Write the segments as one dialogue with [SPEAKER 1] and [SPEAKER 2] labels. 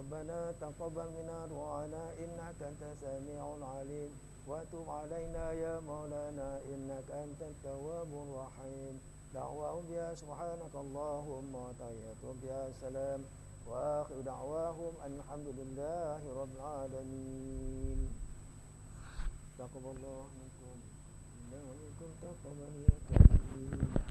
[SPEAKER 1] ربنا تقبل منا دعاءنا إنك أنت السميع العليم وتب علينا يا مولانا إنك أنت التواب الرحيم دعواهم بها سبحانك اللهم وتحياتهم بها السلام وآخر دعواهم أن الحمد لله رب العالمين تقبل الله منكم إنه منكم تقبل يا كريم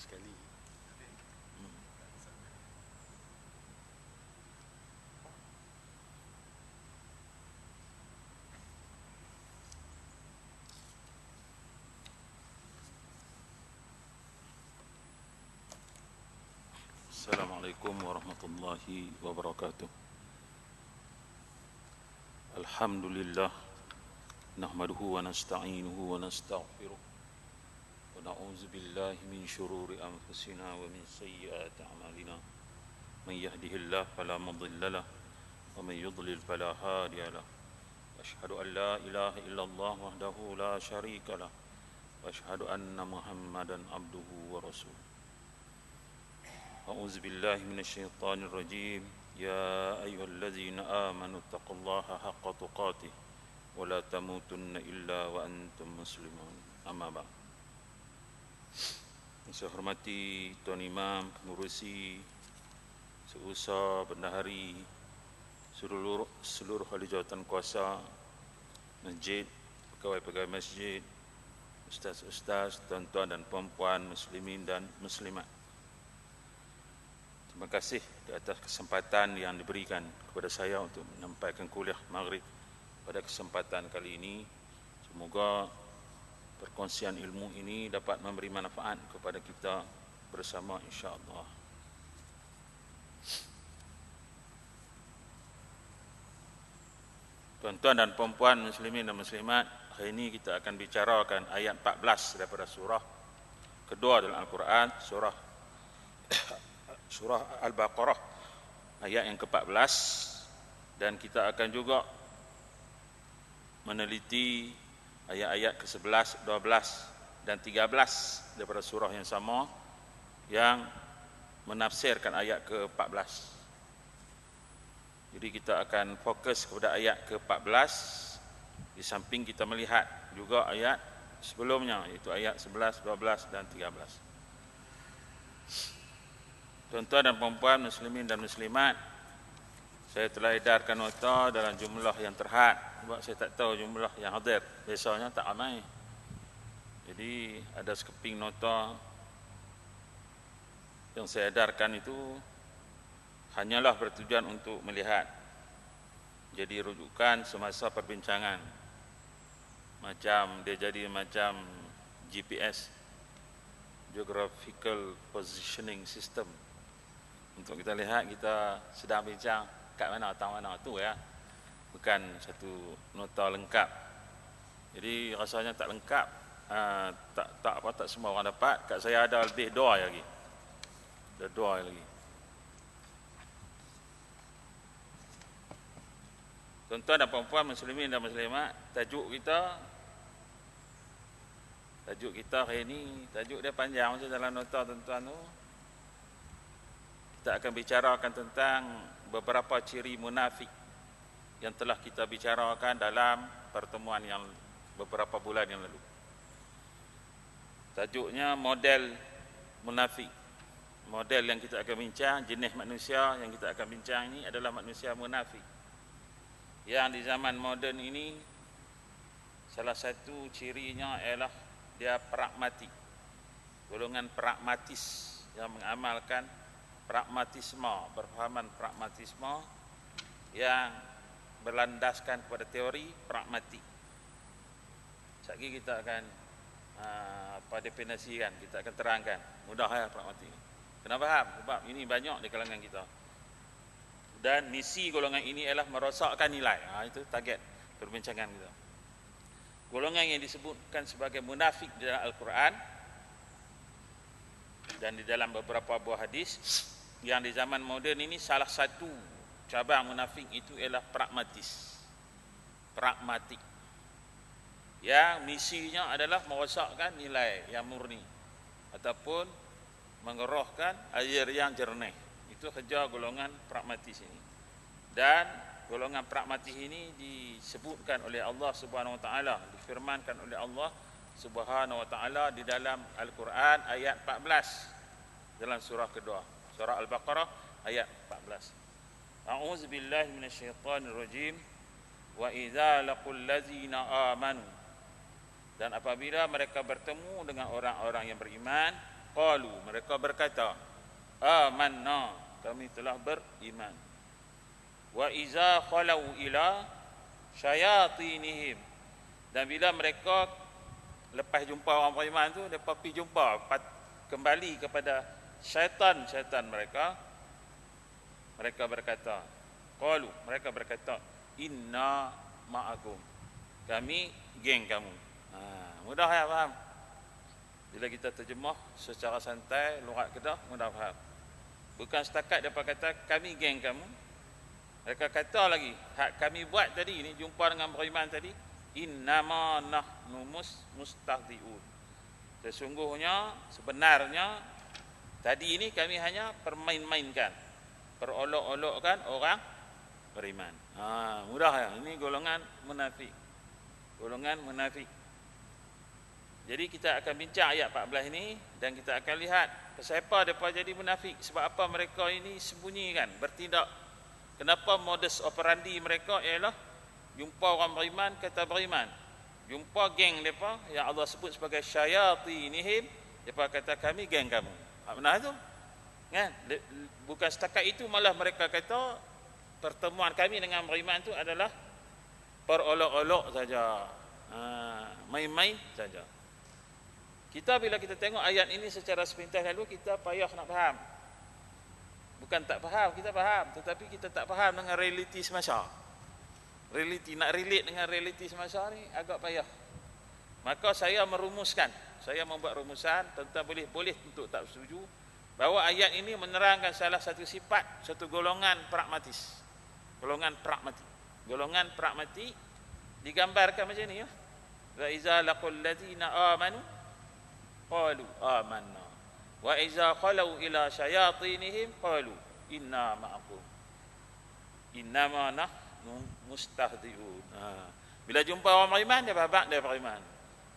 [SPEAKER 2] sekali. Assalamualaikum warahmatullahi wabarakatuh. Alhamdulillah nahmaduhu wa nasta'inuhu wa nastaghfiruh wa na'udzu billahi min syururi anfusina wa min sayyiati a'malina. Man yahdihillahu fala mudilla lahu wa man yudlil fala hadiya lahu. Asyhadu an la ilaha illallah wahdahu la syarika lahu wa asyhadu anna Muhammadan abduhu wa rasuluh. أعوذ بالله من الشيطان الرجيم يا أيها الذين آمنوا اتقوا الله حق تقاته ولا تموتن إلا وأنتم مسلمون أما بعد. Saya hormati Tuan Imam, Pengurusi, Seusaha, Bendahari, seluruh ahli jawatan kuasa masjid, pegawai-pegawai masjid, ustaz-ustaz, tuan-tuan dan puan-puan, muslimin dan muslimat. Terima kasih di atas kesempatan yang diberikan kepada saya untuk menyampaikan kuliah maghrib pada kesempatan kali ini. Semoga perkongsian ilmu ini dapat memberi manfaat kepada kita bersama insya-Allah. Tuan-tuan dan puan-puan muslimin dan muslimat, hari ini kita akan bicarakan ayat 14 daripada surah kedua dalam Al-Quran, Surah Al-Baqarah ayat yang ke-14, dan kita akan juga meneliti ayat-ayat ke-11, 12 dan 13 daripada surah yang sama yang menafsirkan ayat ke-14. Jadi kita akan fokus kepada ayat ke-14 di samping kita melihat juga ayat sebelumnya, iaitu ayat 11, 12 dan 13. Tuan-tuan dan puan-puan muslimin dan muslimat, saya telah edarkan nota dalam jumlah yang terhad, sebab saya tak tahu jumlah yang hadir, biasanya tak ramai. Jadi ada sekeping nota yang saya edarkan itu hanyalah bertujuan untuk melihat, jadi rujukan semasa perbincangan, macam dia jadi macam GPS, Geographical Positioning System, untuk kita lihat kita sedang bincang kat mana, tang mana tu ya, bukan satu nota lengkap. Jadi rasanya tak lengkap, tak semua orang dapat. Kat saya ada lebih 2 lagi, ada 2 lagi. Tuan-tuan dan puan-puan muslimin dan muslimat, tajuk kita hari ini, tajuk dia panjang macam dalam nota tuan-tuan tu. Kita akan bicarakan tentang beberapa ciri munafik yang telah kita bicarakan dalam pertemuan yang beberapa bulan yang lalu. Tajuknya model munafik. Model yang kita akan bincang, jenis manusia yang kita akan bincang ini adalah manusia munafik, yang di zaman moden ini salah satu cirinya ialah dia pragmatik, golongan pragmatis yang mengamalkan pragmatisme, berfahaman pragmatisme yang berlandaskan kepada teori pragmatik. Sekali kita akan definisikan, kita akan terangkan. Mudah ya pragmatik. Kena faham sebab ini banyak di kalangan kita. Dan misi golongan ini ialah merosakkan nilai. Itu target perbincangan kita. Golongan yang disebutkan sebagai munafik di dalam Al-Quran dan di dalam beberapa buah hadis, yang di zaman moden ini salah satu cabang munafik itu ialah pragmatik, yang misinya adalah merosakkan nilai yang murni ataupun mengerohkan air yang jernih. Itu kerja golongan pragmatis ini. Dan golongan pragmatis ini disebutkan oleh Allah Subhanahu wa taala, difirmankan oleh Allah Subhanahu wa taala di dalam Al-Quran ayat 14 dalam surah kedua, surah Al-Baqarah ayat 14. A'udzu billahi minasyaitonir rajim. Wa idza laqul ladzina amanu, dan apabila mereka bertemu dengan orang-orang yang beriman, qalu, mereka berkata, amanna, kami telah beriman. Wa iza khalau ila syayatinihim, dan bila mereka lepas jumpa orang beriman tu, mereka pergi jumpa, kembali kepada syaitan mereka, mereka berkata, qalu, mereka berkata, inna ma'akum, kami geng kamu. Mudah ya faham? Bila kita terjemah secara santai, lughat Kedah, mudah faham. Bukan setakat mereka kata kami geng kamu, mereka kata lagi, hak kami buat tadi ni, jumpa dengan beriman tadi, innama nahnu mustahzi'un, sesungguhnya, sebenarnya tadi ini kami hanya permain-mainkan, perolok-olokkan orang beriman. Mudah ya, ini golongan munafik. Golongan munafik. Jadi kita akan bincang ayat 14 ini dan kita akan lihat siapa mereka jadi munafik, sebab apa mereka ini sembunyikan, bertindak. Kenapa modus operandi mereka ialah jumpa orang beriman, kata beriman. Jumpa geng mereka yang Allah sebut sebagai syayatinihim, mereka kata kami geng kamu. Benar tu? Kan? Bukan setakat itu, malah mereka kata pertemuan kami dengan beriman itu adalah perolok-olok saja, main-main saja. Kita bila kita tengok ayat ini secara sepintas lalu, kita payah nak faham. Bukan tak faham, kita faham, tetapi kita tak faham dengan realiti semasa. Realiti, nak relate dengan realiti semasa ni agak payah. Maka saya merumuskan, saya membuat rumusan, tentang boleh untuk tak setuju, bahawa ayat ini menerangkan salah satu sifat satu golongan pragmatis. Golongan pragmatik. Golongan pragmatik digambarkan macam ni ya. Wa iza laqul ladzina amanu qalu amanna wa iza khalau ila syayatinihim qalu inna ma'akum innama nahnu mustahzi'un. Bila jumpa orang beriman, dia babak dia beriman.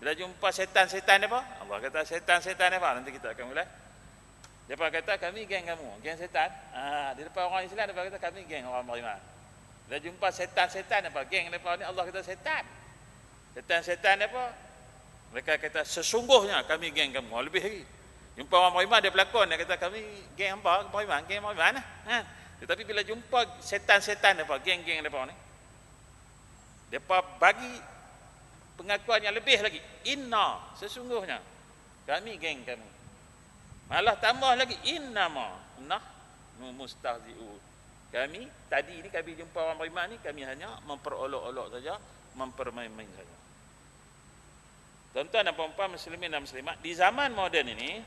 [SPEAKER 2] Bila jumpa setan-setan dia apa? Allah kata setan-setan dia apa? Nanti kita akan mulai. Dia kata kami geng kamu, geng setan. Di depan orang Islam dia kata kami geng orang beriman. Bila jumpa setan-setan apa? Geng mereka ni Allah kata setan. Setan-setan apa? Mereka kata sesungguhnya kami geng kamu. Lebih lagi. Jumpa orang beriman dia berlakon, dia kata kami geng apa? Beriman, geng beriman lah. Tetapi bila jumpa setan-setan apa? Geng-geng mereka ni, mereka bagi pengakuan yang lebih lagi. Inna, sesungguhnya kami geng kamu. Malah tambah lagi innama nahnu mustahzi'un. Kami tadi ni kami jumpa orang beriman ni, kami hanya memperolok-olok saja, mempermain-main saja. Tuan-tuan dan puan-puan muslimin dan muslimat, di zaman moden ini,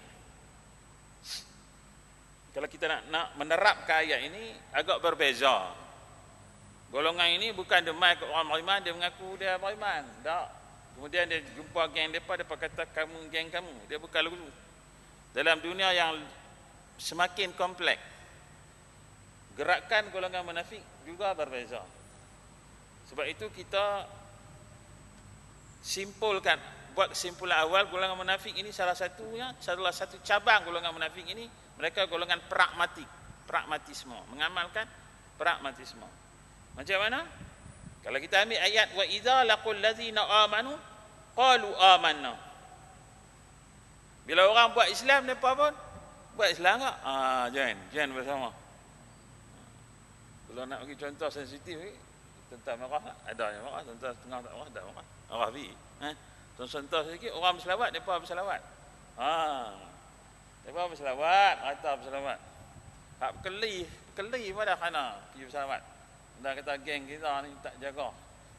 [SPEAKER 2] kalau kita nak menerapkan ayat ini agak berbeza. Golongan ini bukan demai ke orang beriman, dia mengaku dia beriman. Tak. Kemudian dia jumpa geng depa, dia kata kamu geng kamu. Dia bukan lalu. Dalam dunia yang semakin kompleks, gerakan golongan munafik juga berbeza. Sebab itu kita simpulkan, buat kesimpulan awal, golongan munafik ini salah satu cabang golongan munafik ini, mereka golongan pragmatisme, mengamalkan pragmatisme. Macam mana? Kalau kita ambil ayat wa idza laqul ladzina amanu qalu amanna. Bila orang buat Islam, mereka pun buat Islam tak? Join bersama. Kalau nak bagi contoh sensitif ni, tentang marah ada yang marah, tentang setengah tak marah, ada marah. Marah bi. Contoh sikit, orang berselawat, mereka berselawat. Mereka berselawat, kata berselawat. Hak keli pada khana pergi berselawat. Dan kata geng kita ni tak jaga.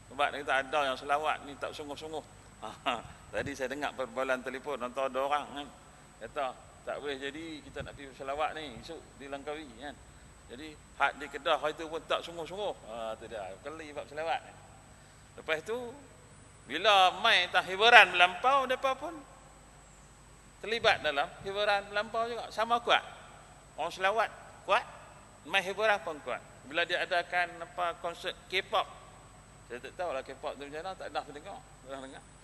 [SPEAKER 2] Sebab kita ada yang selawat ni tak sungguh-sungguh. Tadi saya dengar perbualan telefon, nonton ada orang kan, kata tak boleh jadi kita nak pergi berselawat ni esok di Langkawi kan. Jadi hak di Kedah hari tu pun tak sungguh-sungguh. Tu dia, keli bab selawat. Lepas tu bila mai tah hiburan melampau, depa pun terlibat dalam hiburan melampau juga, sama kuat. Orang selawat kuat, mai hiburan pun kuat. Bila dia adakan konsert K-pop, saya tak tahulah K-pop tu macam mana, tak dah tengok.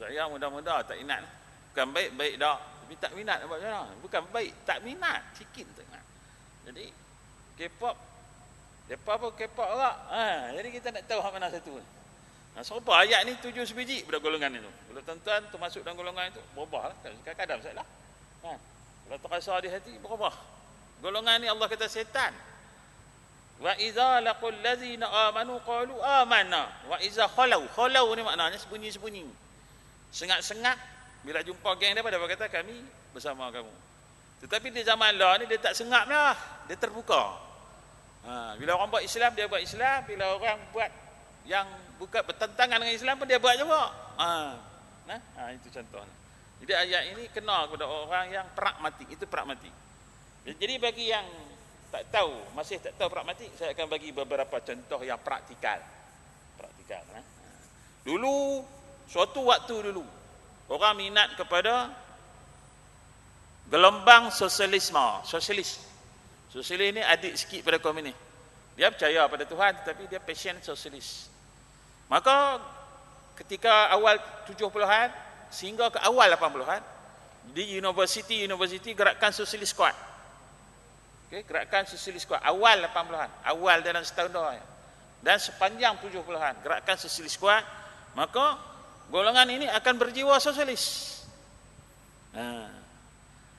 [SPEAKER 2] Saya muda-muda tak minat. Bukan baik dah, tapi tak minat buat macam mana. Bukan baik, tak minat, sikit tengok. Jadi K-pop, depa pun K-pop juga. Jadi kita nak tahu hak mana satu. Serupa ayat ni 7 sebiji pada golongan itu. Kalau tuan-tuan termasuk dalam golongan itu, berubahlah. Kadang-kadang saya lah. Kalau terasa di hati, berubah. Golongan ni Allah kata setan. Wa idza laqul ladzina amanu qalu amanna. Wa idza khalau ni maknanya sembunyi-sembunyi. Sengat-sengat bila jumpa geng dia pada kata kami bersama kamu. Tetapi di zaman lah ni dia tak sengap dah. Dia terbuka. Bila orang buat Islam dia buat Islam, bila orang buat yang bukan bertentangan dengan Islam pun dia buat juga. Itu contohnya. Jadi ayat ini kena kepada orang yang pragmatik, itu pragmatik. Jadi bagi yang tak tahu, masih tak tahu pragmatik, saya akan bagi beberapa contoh yang praktikal. Dulu, suatu waktu dulu, orang minat kepada gelombang sosialis ni adik sikit pada komunis. Dia percaya pada Tuhan tetapi dia passion sosialis. Maka ketika awal 70-an sehingga ke awal 80-an di universiti gerakan sosialis kuat. Gerakan sosialis kuat awal 80-an, awal dalam setahun dah. Dan sepanjang 70-an gerakan sosialis kuat, maka golongan ini akan berjiwa sosialis.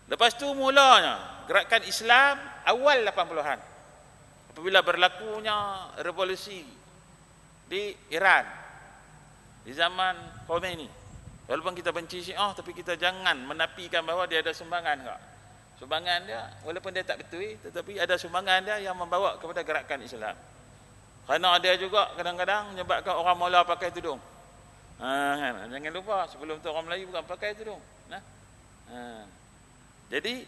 [SPEAKER 2] Lepas tu mulanya gerakan Islam awal 80-an. Apabila berlakunya revolusi di Iran di zaman Khomeini. Walaupun kita benci Syiah, tapi kita jangan menafikan bahawa dia ada sumbangan. Sumbangan dia, walaupun dia tak betul, tetapi ada sumbangan dia yang membawa kepada gerakan Islam. Kerana dia juga kadang-kadang menyebabkan orang mula pakai tudung. Jangan lupa, sebelum tu orang Melayu bukan pakai tudung. Jadi,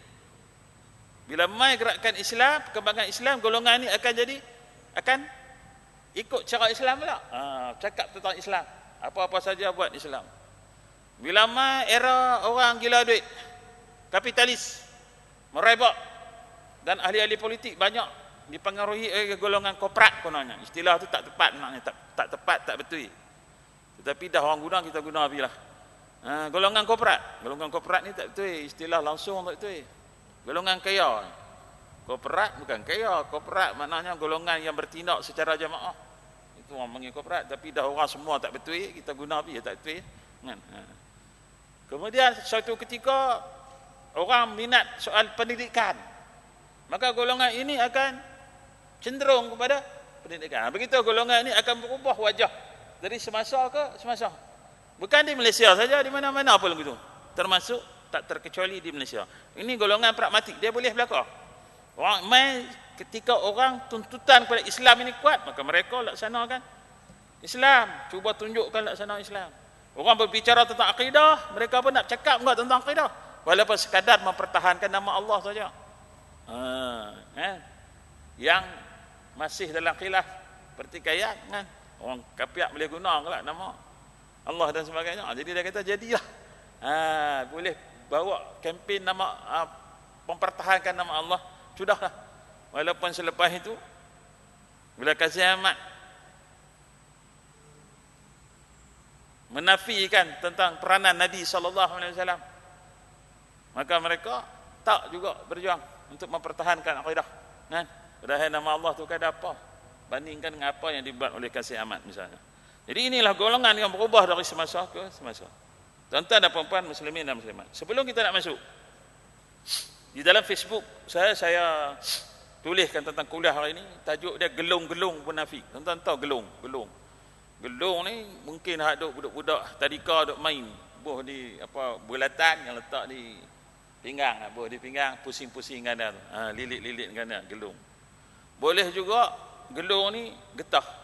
[SPEAKER 2] bila mai gerakan Islam, perkembangan Islam, golongan ni akan ikut cara Islam pula. Cakap tentang Islam. Apa-apa saja buat Islam. Bila mai era orang gila duit, kapitalis, merebak, dan ahli-ahli politik banyak dipengaruhi oleh golongan korporat kononnya. Istilah tu tak tepat maknanya, tak tepat, tak betul. Tetapi dah orang guna, kita guna apalah. Golongan korporat ni tak betul, istilah langsung tak betul. Golongan kaya. Korporat bukan kaya, korporat maknanya golongan yang bertindak secara jamaah. Itu orang panggil korporat, tapi dah orang semua tak betul, kita guna apa ya tak betul kan. Kemudian suatu ketika orang minat soal pendidikan, maka golongan ini akan cenderung kepada pendidikan. Begitu golongan ini akan berubah wajah dari semasa ke semasa. Bukan di Malaysia saja, di mana-mana pun begitu. Termasuk tak terkecuali di Malaysia. Ini golongan pragmatik, dia boleh berlaku. Orang mai ketika orang tuntutan kepada Islam ini kuat, maka mereka laksanakan Islam, cuba tunjukkan laksana Islam. Orang berbicara tentang akidah, mereka pun nak cakap enggak tentang akidah, walaupun sekadar mempertahankan nama Allah saja. Yang masih dalam khilaf pertikaian kan, orang kafir boleh guna kelak nama Allah dan sebagainya. Jadi dia kata jadilah boleh bawa kempen nama mempertahankan nama Allah, sudahlah. Walaupun selepas itu bila kasih amat menafikan tentang peranan Nabi SAW, maka mereka tak juga berjuang untuk mempertahankan akidah. Padahal nama Allah tu ada apa bandingkan dengan apa yang dibuat oleh kasih amat misalnya. Jadi inilah golongan yang berubah dari semasa ke semasa. Tuan-tuan dan puan-puan muslimin dan muslimat, sebelum kita nak masuk di dalam Facebook saya tuliskan tentang kuliah hari ini, tajuk dia gelung-gelung munafik. Tuan-tuan tahu gelung ni mungkin ada budak-budak tadika duk main buh di bulatan yang letak di pinggang, buh di pinggang, pusing-pusing ganda tu, lilit-lilit ganda, gelung. Boleh juga gelung ni getah.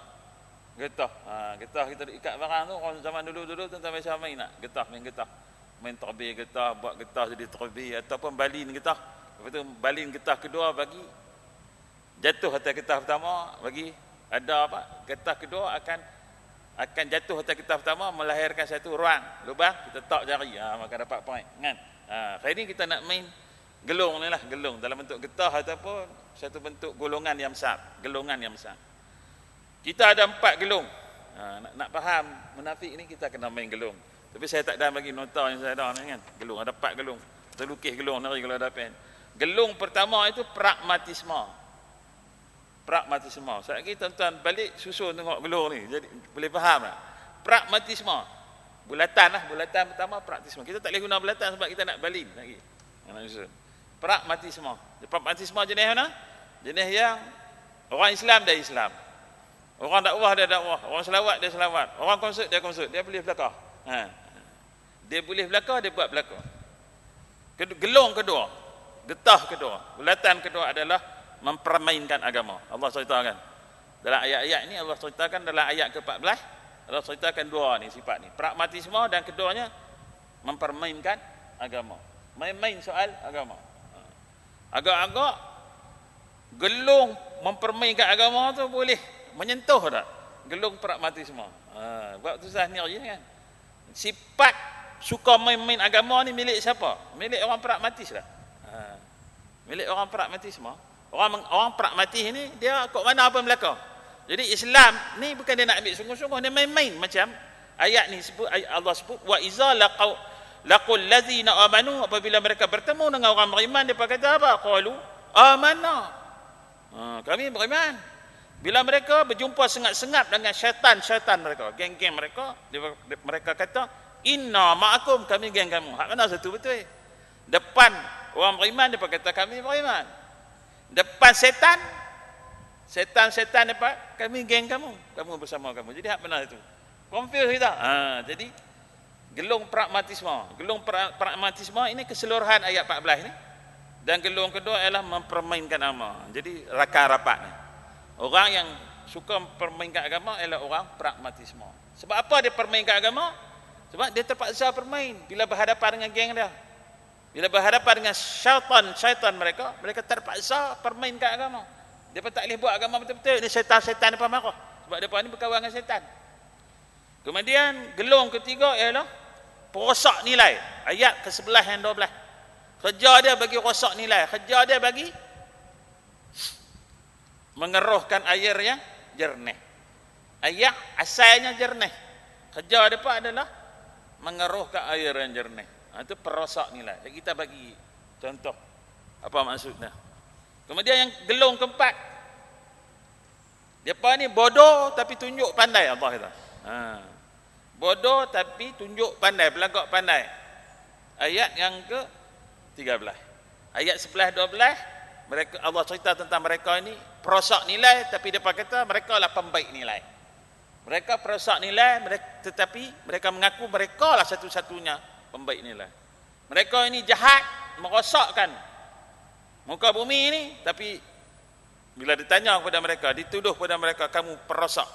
[SPEAKER 2] Getah kita ikat barang tu, orang zaman dulu tuan-tuan biasa main main terbih getah, buat getah jadi terbih, ataupun balin getah. Lepas tu balin getah kedua bagi jatuh atas getah pertama, bagi ada getah kedua akan jatuh atas getah pertama, melahirkan satu ruang lubang, kita tak jari, maka dapat point kan. Hari ni kita nak main gelung ni lah, gelung dalam bentuk getah ataupun satu bentuk golongan yang besar, kita ada 4 gelung. Nak faham munafik ni kita kena main gelung, tapi saya tak ada bagi nota yang saya ada ni kan. Gelung ada 4 gelung, kita lukis gelung ni kalau ada pen. Gelung pertama itu pragmatisme. Saya kira tuan-tuan balik susun tengok gelung ni, jadi boleh faham tak? Pragmatisme. Bulatan pertama pragmatisme. Kita tak boleh guna bulatan sebab kita nak balin lagi. Pragmatisme. Pragmatisme jenis mana? Jenis yang orang Islam dia Islam. Orang dakwah dia dakwah, orang selawat dia selawat, orang konsert dia konsert, dia boleh belakang. Dia boleh belakang, dia buat belakang. Gelong kedua, getah kedua, bulatan kedua adalah mempermainkan agama. Allah ceritakan dalam ayat-ayat ini, Allah ceritakan dalam ayat ke-14, Allah ceritakan dua ni sifat ni, pragmatisme, dan keduanya mempermainkan agama, main-main soal agama. Agak-agak gelung mempermainkan agama tu boleh menyentuh tak gelung pragmatisme. Buat tu susah ni kan. Sifat suka main-main agama ni milik siapa? Milik orang pragmatis lah. Milik orang pragmatisme. Orang pragmatis ni dia kok mana apa belaka. Jadi Islam ni bukan dia nak ambil sungguh-sungguh, dia main-main. Macam ayat ni sebut, Allah sebut wa iza laqul ladzina amanu, apabila mereka bertemu dengan orang beriman, dia kata apa? Qalu amanna. Kami beriman. Bila mereka berjumpa sengat-sengat dengan syaitan mereka, geng-geng mereka, mereka kata inna ma'akum, kami geng kamu. Hak mana satu betul? Depan orang beriman dia kata kami beriman. Depan setan apa? Kami geng kamu bersama kamu. Jadi hak benar itu. Confuse kita. Jadi gelung pragmatisme. Gelung pragmatisme ini keseluruhan ayat 14 ini. Dan gelung kedua ialah mempermainkan agama. Jadi rakan-rapat ni. Orang yang suka mempermainkan agama ialah orang pragmatisme. Sebab apa dia permainkan agama? Sebab dia terpaksa bermain bila berhadapan dengan geng dia. Bila berhadapan dengan syaitan mereka terpaksa permainkan agama. Dia pun tak boleh buat agama betul-betul. Ini syaitan apa marah. Sebab dia ni berkawan dengan syaitan. Kemudian gelung ketiga ialah perosak nilai. Ayat ke-11 dan 12. Kerja dia bagi rosak nilai. Kerja dia bagi mengeruhkan air yang jernih. Ayat asalnya jernih. Kerja dia pun adalah mengeruhkan air yang jernih. Itu perosak nilai. Kita bagi contoh apa maksudnya. Kemudian yang gelung keempat, depa ni bodoh tapi tunjuk pandai, Allah kata. Bodoh tapi tunjuk pandai, belagak pandai. Ayat yang ke-13. Ayat 11 12 mereka, Allah cerita tentang mereka ini perosak nilai, tapi depa kata mereka lah pembaik nilai. Mereka perosak nilai, tetapi mereka mengaku mereka lah satu-satunya pembaik nilai. Mereka ini jahat, merosakkan muka bumi ini, tapi bila ditanya kepada mereka, dituduh kepada mereka, kamu perosak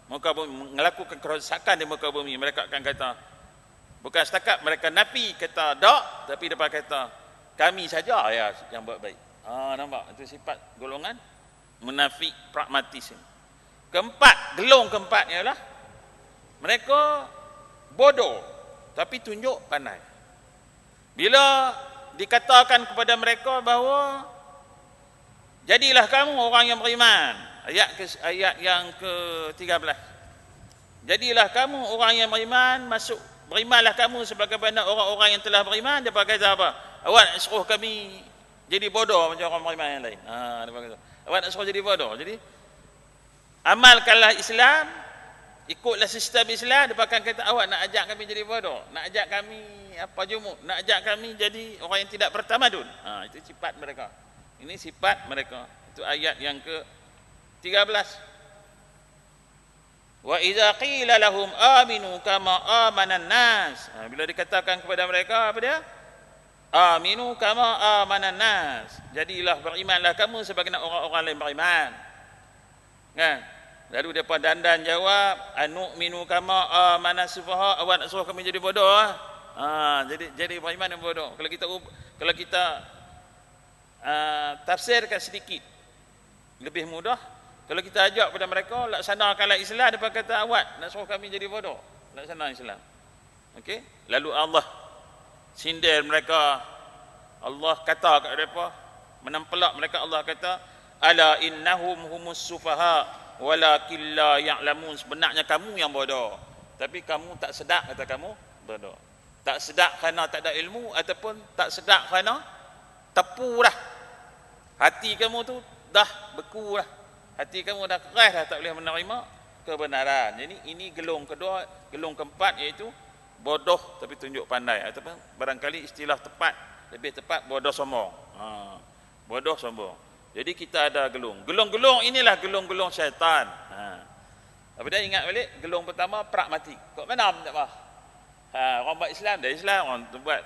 [SPEAKER 2] muka bumi, melakukan kerosakan di muka bumi, mereka akan kata, bukan setakat mereka nafi kata tak, tapi mereka kata kami saja ya yang buat baik. Nampak? Itu sifat golongan munafik pragmatis. Keempat, gelung keempat ialah mereka bodoh tapi tunjuk pandai. Bila dikatakan kepada mereka bahawa jadilah kamu orang yang beriman, ayat yang ke-13, jadilah kamu orang yang beriman, berimanlah kamu sebagaimana orang-orang yang telah beriman. Dia kata apa? Awak nak suruh kami jadi bodoh macam orang beriman yang lain. Dia kata, awak nak suruh jadi bodoh. Jadi amalkanlah Islam, ikutlah sistem Islam. Dia akan kata awak nak ajak kami jadi bodoh, nak ajak kami apa jumuk, nak ajak kami jadi orang yang tidak bertamadun. Itu sifat mereka. Ini sifat mereka. Itu ayat yang ke-13. Wa idza qila lahum aminu kama amanan nas. Bila dikatakan kepada mereka apa dia? Aminu kama amanan nas. Jadilah berimanlah kamu sebagaimana orang-orang lain beriman. Kan? Lalu depa dandan jawab, anu'minu kama amanas sufaha. Awak nak suruh kami jadi bodoh jadi beriman yang bodoh. Kalau kita tafsirkan sedikit lebih mudah, kalau kita ajak pada mereka laksanakanlah Islam, depa kata awak nak suruh kami jadi bodoh, laksana Islam. Okey, lalu Allah sindir mereka. Allah kata kat mereka, menempelak mereka, Allah kata ala innahum humus sufaha walakin la ya'lamun. Sebenarnya kamu yang bodoh, tapi kamu tak sedar kata kamu bodoh. Tak sedar kerana tak ada ilmu, ataupun tak sedar kerana tepu dah. Hati kamu tu dah beku dah. Hati kamu dah keras dah, tak boleh menerima kebenaran. Jadi ini gelung kedua, gelung keempat, iaitu bodoh tapi tunjuk pandai, ataupun barangkali istilah tepat, lebih tepat bodoh sombong. Bodoh sombong. Jadi kita ada gelung. Gelung-gelung inilah gelung-gelung syaitan. Apa dia ingat balik? Gelung pertama pragmatik. Kok mana tak apa? Orang buat Islam dia Islam, orang buat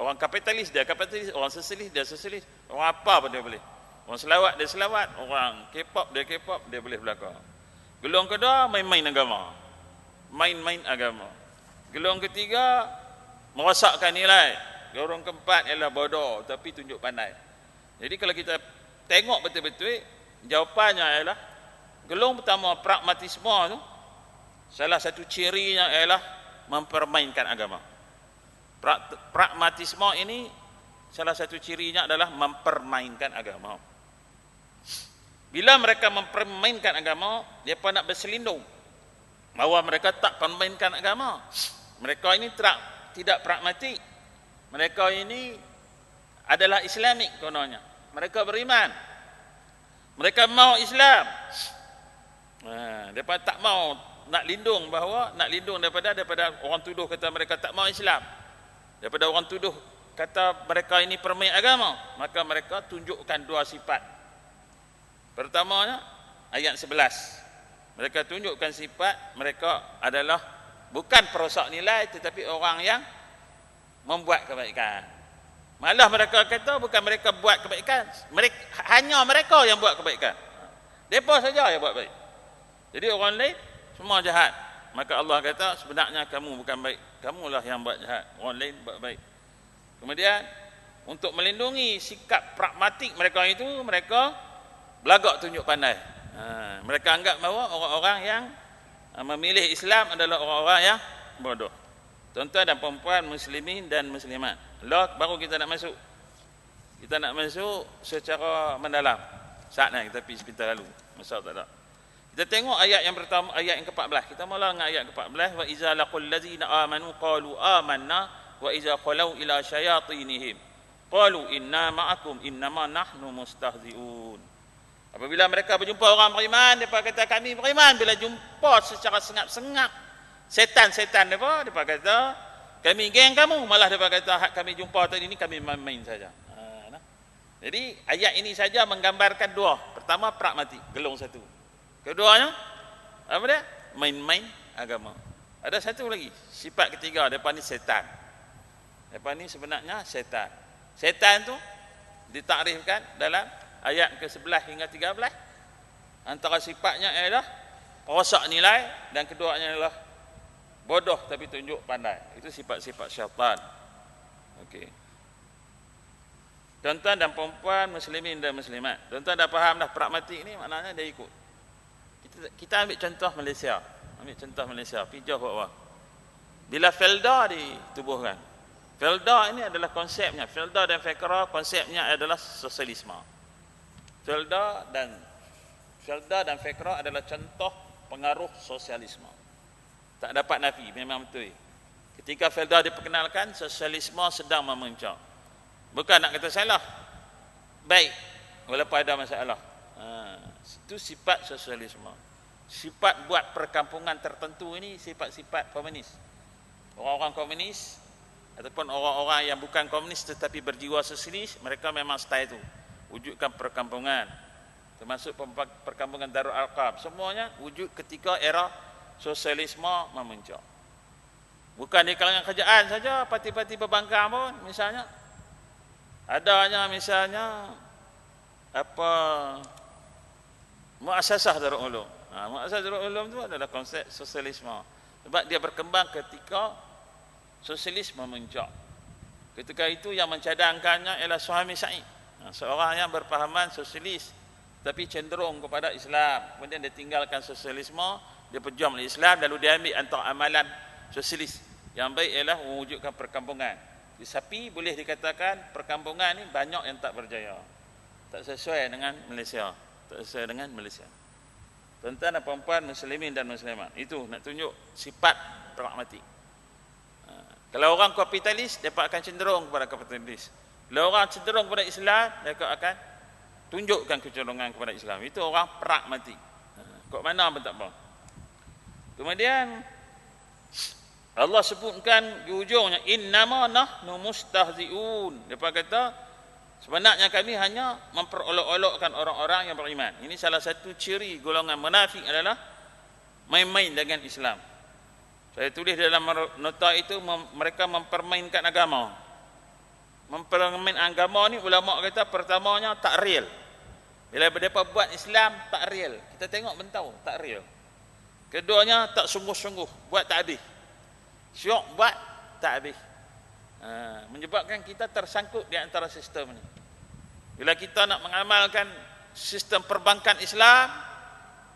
[SPEAKER 2] orang kapitalis dia kapitalis, orang sosialis dia sosialis. Orang apa pun dia boleh. Orang selawat dia selawat, orang K-pop dia boleh belakang. Gelung kedua main-main agama. Main-main agama. Gelung ketiga merosakkan nilai. Gelung keempat ialah bodoh tapi tunjuk pandai. Jadi kalau kita tengok betul-betul, jawapannya ialah gelung pertama pragmatisme tu salah satu cirinya ialah mempermainkan agama. Pragmatisme ini salah satu cirinya adalah mempermainkan agama. Bila mereka mempermainkan agama, mereka nak berselindung bahawa mereka tak permainkan agama. Mereka ini tidak pragmatik. Mereka ini adalah Islamik kononnya. Mereka beriman. Mereka mau Islam. Mereka tak mau nak lindung daripada orang tuduh kata mereka tak mau Islam. Daripada orang tuduh kata mereka ini permain agama, maka mereka tunjukkan dua sifat. Pertamanya ayat 11. Mereka tunjukkan sifat mereka adalah bukan perosak nilai tetapi orang yang membuat kebaikan. Malah mereka kata bukan mereka buat kebaikan, hanya mereka yang buat kebaikan. Mereka saja yang buat baik. Jadi orang lain semua jahat. Maka Allah kata sebenarnya kamu bukan baik, kamulah yang buat jahat, orang lain buat baik. Kemudian untuk melindungi sikap pragmatik mereka itu, mereka belagak tunjuk pandai. Mereka anggap bahawa orang-orang yang memilih Islam adalah orang-orang yang bodoh. Tuan-tuan dan puan-puan, muslimin dan muslimat, baru kita nak masuk. Kita nak masuk secara mendalam. Saatnya kita pergi sebentar lalu. Masa tak ada. Kita tengok ayat yang pertama, ayat yang ke-14. Kita mula dengan ayat ke-14. Wa iza laqul ladzina amanu qalu amanna wa iza khalau ila syayatinihim qalu inna ma'akum innama nahnu mustahzi'un. Apabila mereka berjumpa orang beriman, mereka kata kami beriman. Bila jumpa secara sengap-sengap setan-setan mereka kata kami geng kamu. Malah mereka kata kami jumpa tadi ini kami main-main saja. Jadi ayat ini saja menggambarkan dua. Pertama pragmatik, gelung satu. Keduanya apa dia? Main-main agama. Ada satu lagi, sifat ketiga, depan ni setan. Depan ni sebenarnya setan. Setan tu ditakrifkan dalam ayat ke-11 hingga 13. Antara sifatnya ialah perosak nilai dan keduanya ialah bodoh tapi tunjuk pandai. Itu sifat-sifat syaitan. Okey. Tuan-tuan dan puan-puan, muslimin dan muslimat. Tuan-tuan dah faham dah pragmatik ni maknanya dia ikut. Kita ambil contoh Malaysia. Pergi jauh bawah. Bila Felda ditubuhkan. Felda ini adalah konsepnya. Felda dan Fekra konsepnya adalah sosialisme. Felda dan Fekra adalah contoh pengaruh sosialisme. Tak dapat nafi, memang betul. Ketika Felda diperkenalkan, sosialisme sedang memuncak. Bukan nak kata salah, baik walaupun ada masalah. Itu sifat sosialisme. Sifat buat perkampungan tertentu ini sifat-sifat komunis. Orang-orang komunis ataupun orang-orang yang bukan komunis tetapi berjiwa sosialis, mereka memang style itu. Wujudkan perkampungan, termasuk perkampungan Darul Arqam, semuanya wujud ketika era sosialisme memuncak. Bukan di kalangan kerajaan saja, parti-parti pembangkang pun misalnya adanya misalnya Muassasah Darul Ulum. Muassasah Darul Ulum itu adalah konsep sosialisme. Sebab dia berkembang ketika sosialisme memuncak. Ketika itu yang mencadangkannya ialah Suhaimi Said. Seorang yang berpahaman sosialis tapi cenderung kepada Islam. Kemudian dia tinggalkan sosialisme, dia berjuang oleh Islam, lalu dia ambil antara amalan sosialis. Yang baik ialah mewujudkan perkampungan. Tapi boleh dikatakan perkampungan ini banyak yang tak berjaya. Tak sesuai dengan Malaysia. Tuan-tuan dan puan-puan, muslimin dan muslimat, itu nak tunjuk sifat pragmatik. Kalau orang kapitalis, mereka akan cenderung kepada kapitalis. Kalau orang cenderung kepada Islam, mereka akan tunjukkan kecenderungan kepada Islam. Itu orang pragmatik. Kok mana pun tak apa. Kemudian Allah sebutkan di ujungnya, innama nahnu mustahzi'un. Dia kata sebenarnya kami hanya memperolok-olokkan orang-orang yang beriman. Ini salah satu ciri golongan munafik adalah main-main dengan Islam. Saya tulis dalam nota itu, mereka mempermainkan agama. Mempermain agama ni ulama kata pertamanya tak real. Bila mereka buat Islam tak real, kita tengok mentau tak real. Keduanya tak sungguh-sungguh, buat tak habis. Syok buat tak habis. Menyebabkan kita tersangkut di antara sistem ni. Bila kita nak mengamalkan sistem perbankan Islam,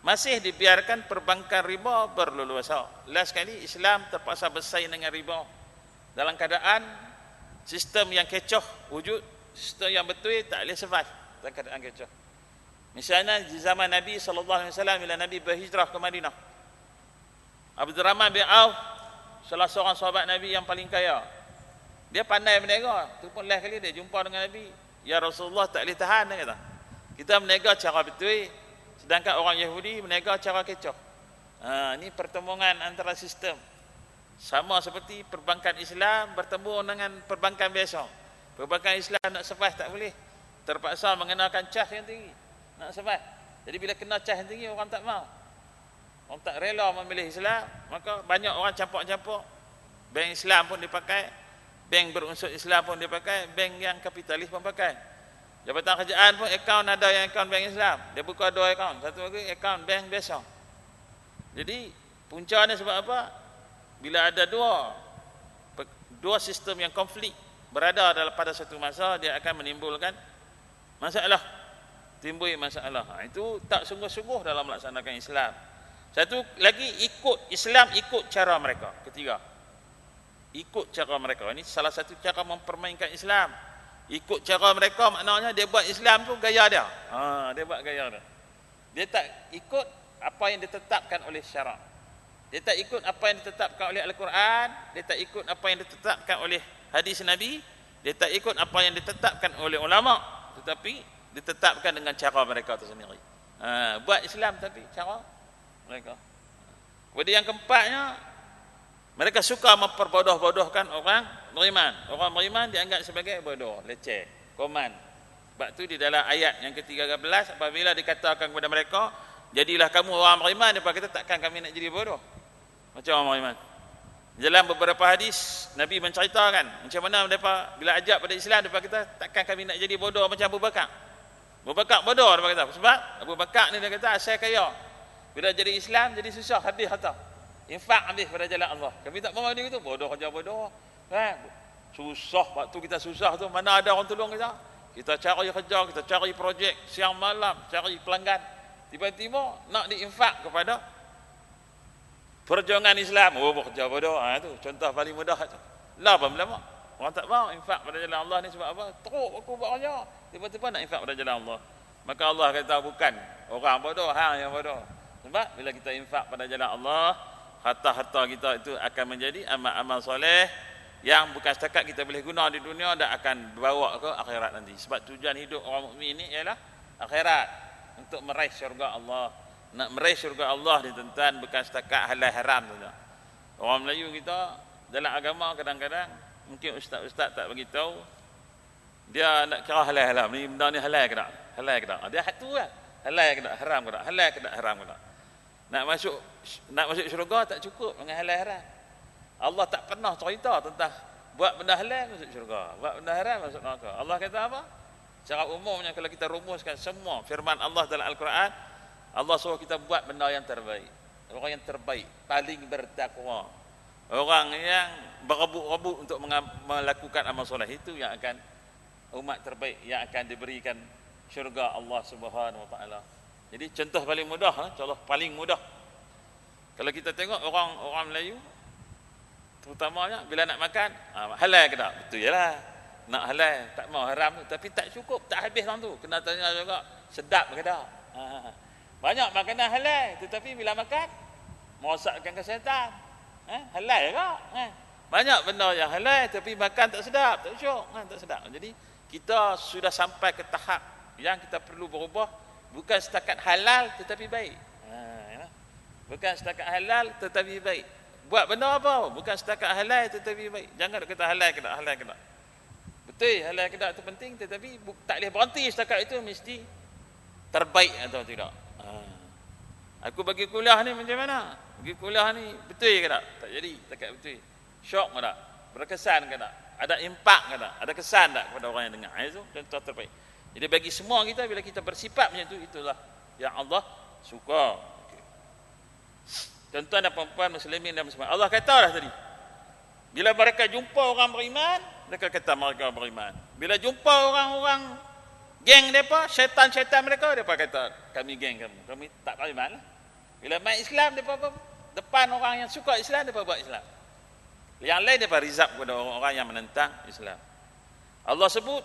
[SPEAKER 2] masih dibiarkan perbankan riba berleluasa. Last kali Islam terpaksa bersaing dengan riba dalam keadaan sistem yang kecoh wujud, sistem yang betul tak boleh survive dalam keadaan kecoh. Misalnya di zaman Nabi SAW, bila Nabi berhijrah ke Madinah, Abdurrahman bin Auf, salah seorang sahabat Nabi yang paling kaya, dia pandai berniaga. Tu pun last kali dia jumpa dengan Nabi, ya Rasulullah, tak boleh tahan, dia kata. Kita berniaga cara betul, sedangkan orang Yahudi berniaga cara kecoh. Ini pertemuan antara sistem. Sama seperti perbankan Islam bertemu dengan perbankan biasa. Perbankan Islam nak survive tak boleh, terpaksa mengenakan cas yang tinggi nak survive. Jadi bila kena cas yang tinggi, orang tak mau, orang tak rela memilih Islam. Maka banyak orang campur-campur. Bank Islam pun dipakai, bank berunsur Islam pun dipakai, bank yang kapitalis pun pakai. Jabatan kerajaan pun akaun ada yang akaun bank Islam, dia buka 2 akaun, satu lagi akaun bank biasa. Jadi puncanya sebab apa? Bila ada dua sistem yang konflik berada pada satu masa, dia akan menimbulkan masalah, timbul masalah. Itu tak sungguh-sungguh dalam melaksanakan Islam. Satu lagi, ikut Islam, ikut cara mereka. Ketiga, ikut cara mereka. Ini salah satu cara mempermainkan Islam. Ikut cara mereka maknanya dia buat Islam tu gaya dia. Dia buat gaya dia. Dia tak ikut apa yang ditetapkan oleh syarak. Dia tak ikut apa yang ditetapkan oleh Al-Quran. Dia tak ikut apa yang ditetapkan oleh hadis Nabi. Dia tak ikut apa yang ditetapkan oleh ulama, tetapi ditetapkan dengan cara mereka itu sendiri. Buat Islam tapi cara mereka. Kemudian yang keempatnya, mereka suka memperbodoh-bodohkan orang beriman. Orang beriman dianggap sebagai bodoh, leceh, koman. Sebab tu di dalam ayat yang ke-13, apabila dikatakan kepada mereka, jadilah kamu orang beriman, mereka kata takkan kami nak jadi bodoh macam orang beriman. Dalam beberapa hadis Nabi menceritakan macam mana mereka bila ajak pada Islam, mereka kata takkan kami nak jadi bodoh macam Abu Bakar. Abu Bakar bodoh, mereka kata, sebab Abu Bakar ni dia kata asal kaya, bila jadi Islam jadi susah, habis harta, infak habis pada jalan Allah. Kami tak mahu dia gitu, bodoh kerja bodoh kan. Susah, waktu kita susah tu mana ada orang tolong kita. Kita cari kerja, kita cari projek siang malam, cari pelanggan, tiba-tiba nak diinfak kepada perjuangan Islam. Bekerja bodoh. Tu contoh paling mudah tu. Lah apa lama orang tak mau infak pada jalan Allah ni sebab apa? Teruk aku buat kerja, tiba-tiba nak infak pada jalan Allah. Maka Allah kata bukan orang bodoh, hang yang bodoh. Sebab bila kita infak pada jalan Allah, harta-harta kita itu akan menjadi amal-amal soleh yang bukan setakat kita boleh guna di dunia, dan akan bawa ke akhirat nanti. Sebab tujuan hidup orang mukmin ni ialah akhirat, untuk meraih syurga Allah. Nak meraih syurga Allah ni tuan-tuan, bukan setakat halal haram saja. Orang Melayu kita dalam agama kadang-kadang mungkin ustaz-ustaz tak bagi tahu, dia nak kira halal haram ni, benda ni halal ke tak? Halal ke tak? Dia hak tu kan. Halal ke tak? Haram ke tak? Halal ke tak? Haram ke tak? Nak masuk syurga tak cukup dengan halal haram. Allah tak pernah cerita tentang buat benda halal masuk syurga, buat benda haram masuk neraka. Allah kata apa? Secara umumnya kalau kita rumuskan semua firman Allah dalam Al-Quran, Allah suruh kita buat benda yang terbaik. Orang yang terbaik, paling bertakwa, orang yang berebut-rebut untuk melakukan amal soleh, itu yang akan umat terbaik, yang akan diberikan syurga Allah Subhanahu Wa Taala. Jadi contoh paling mudah, contoh paling mudah. Kalau kita tengok orang Melayu, terutamanya bila nak makan, halal ke tak? Betul je lah, nak halal, tak mau haram, tapi tak cukup, tak habis orang tu. Kena tanya juga, sedap ke tak? Banyak makanan halal, tetapi bila makan merosakkan kesihatan. Halal ke? Banyak benda yang halal, tapi makan tak sedap, tak syok, tak sedap. Jadi kita sudah sampai ke tahap yang kita perlu berubah, bukan setakat halal tetapi baik. Bukan setakat halal tetapi baik. buat benda apa? Bukan setakat halal tetapi baik. Jangan kata halal ke tak, halal ke tak. Betul, halal ke tak itu penting, tetapi tak boleh berhenti setakat itu, mesti terbaik atau tidak. Aku bagi kuliah ni macam mana? Bagi kuliah ni betul ke tak? Tak jadi, setakat betul. Syok ke tak? Berkesan ke tak? Ada impak ke tak? Ada kesan tak kepada orang yang dengar? Itu contoh terbaik. Jadi bagi semua kita, bila kita bersifat macam itu, itulah yang Allah suka. Tuan-tuan dan puan-puan muslimin dan muslimat, Allah kata dah tadi, bila mereka jumpa orang beriman, mereka kata mereka beriman. Bila jumpa orang-orang geng mereka, syaitan-syaitan mereka, mereka kata kami geng kamu, kami tak beriman lah. Bila main Islam, mereka depan orang yang suka Islam, mereka buat Islam. Yang lain mereka rizab kepada orang-orang yang menentang Islam. Allah sebut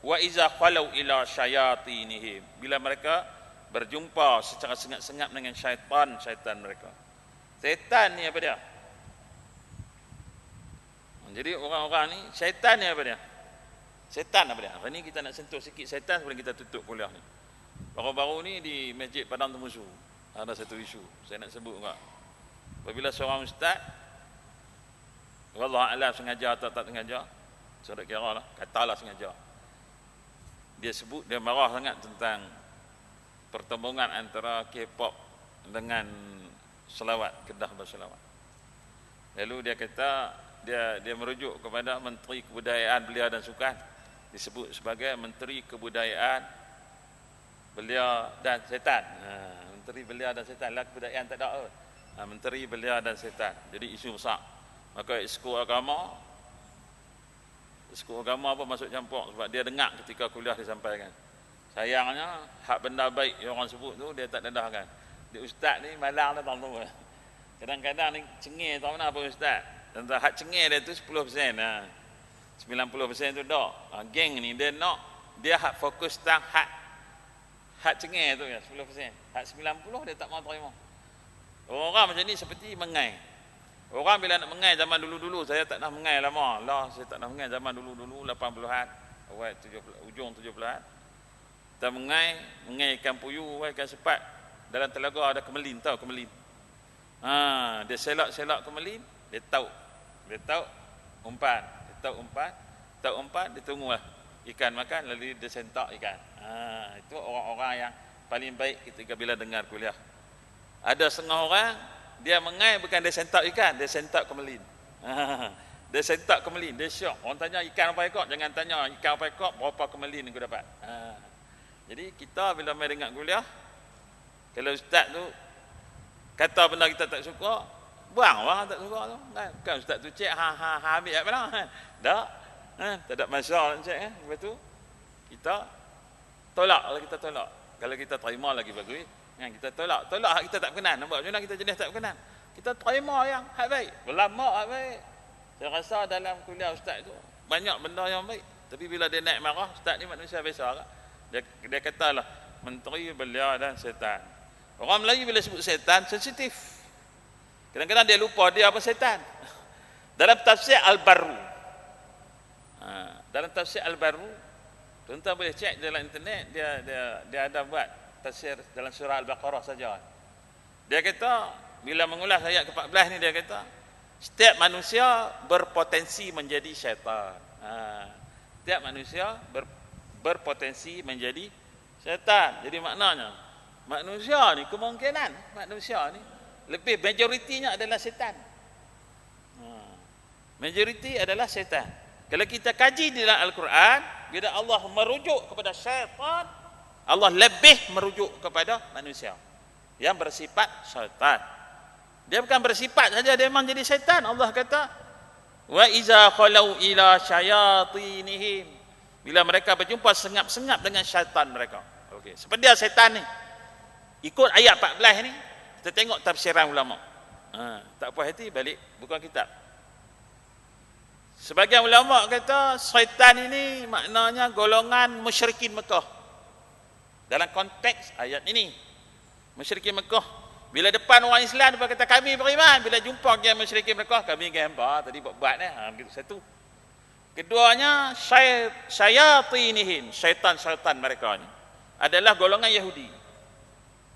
[SPEAKER 2] wa iza khalau ila syayatinihim, bila mereka berjumpa secara sengat-sengat dengan syaitan mereka. Syaitan ni apa dia? Jadi orang-orang ni, syaitan ni apa dia? Syaitan apa dia? Hari ni kita nak sentuh sikit syaitan sebelum kita tutup kuliah ni. Baru-baru ni di Masjid Padang Temusu ada satu isu, saya nak sebut enggak. Apabila seorang ustaz, wallahu a'lam sengaja atau tak sengaja, saya tak kira lah, katalah sengaja, dia sebut, dia marah sangat tentang pertembungan antara K-pop dengan selawat, Kedah berselawat. Lalu dia kata, dia merujuk kepada Menteri Kebudayaan Belia dan Sukan, disebut sebagai Menteri Kebudayaan Belia dan Setan. Menteri Belia dan Setan lah, kebudayaan tak ada. Menteri Belia dan Setan. Jadi isu besar. Maka Exco agama apa masuk campur, sebab dia dengar ketika kuliah disampaikan. Sayangnya hak benda baik yang orang sebut tu dia tak dedahkan. Dia ustaz ni malang dah tahu. Kadang-kadang ni cengih tahu mana apa ustaz. Dan hak cengih dia tu 10%. 90% tu dak. Geng ni dia nak, dia hak fokus tang hak cengih tu ya 10%. Hak 90 dia tak mau terima. Orang macam ni seperti mengai. Orang bila nak mengai zaman dulu-dulu, saya tak nak mengai lama. Lah saya tak nak mengai zaman dulu-dulu 80-an, awal 70, ujung 70-an. Kita mengai ikan puyuh, ikan sepat. Dalam telaga ada kemelin, tahu kemelin. Dia selak kemelin, dia tahu umpan, dia tunggulah ikan makan, lalu dia sentak ikan. Itu orang-orang yang paling baik ketika bila dengar kuliah. Ada setengah orang dia mengai bukan dia sentak ikan, dia sentak kemelin. Dia sentak kemelin, dia syok. Orang tanya ikan apa ekor, jangan tanya ikan apa ekor, berapa kemelin aku dapat. Jadi kita bila mai dengar kuliah, kalau ustaz tu kata benda kita tak suka, buang orang tak suka tu. Kan ustaz tu cek ambil apa lah. Tak. Tak ada masalah nak cek kan. Lepas tu kita tolak, kalau kita tolak. Kalau kita terima lagi bagus. Kita tolak hak kita tak berkenan. Nampak macam mana kita jenis tak berkenan. Kita terima yang hak baik. Ulama hak baik. Saya rasa dalam kuliah ustaz tu banyak benda yang baik. Tapi bila dia naik marah, ustaz ni manusia biasa kan. Dia katalah Menteri Belia dan Setan. Orang Melayu bila sebut setan sensitif. Kadang-kadang dia lupa dia apa setan. Dalam tafsir Al-Barru. Dalam tafsir Al-Barru, tuan-tuan boleh cek dalam internet, dia ada buat tafsir dalam surah Al-Baqarah saja. Dia kata bila mengulas ayat ke-14 ni, dia kata setiap manusia berpotensi menjadi syaitan. Setiap manusia berpotensi menjadi syaitan. Jadi maknanya manusia ni kemungkinan manusia ni lebih majoritinya adalah syaitan. Majoriti adalah syaitan. Kalau kita kaji di dalam Al-Quran, bila Allah merujuk kepada syaitan, Allah lebih merujuk kepada manusia yang bersifat syaitan. Dia bukan bersifat saja, dia memang jadi syaitan. Allah kata wa iza khalau ila syayatinihim, bila mereka berjumpa sengap-sengap dengan syaitan mereka. Okey, seperti dia syaitan ni. Ikut ayat 14 ni, kita tengok tafsiran ulama. Tak puas hati balik buku kitab. Sebagian ulama kata syaitan ini maknanya golongan musyrikin Mekah. Dalam konteks ayat ini, musyrikin Mekah bila depan orang Islam dia kata kami beriman, bila jumpa dengan musyrikin Mekah kami gambar tadi buat ni. Begitu satu. Keduanya syayatinihim, syaitan-syaitan mereka ni adalah golongan Yahudi.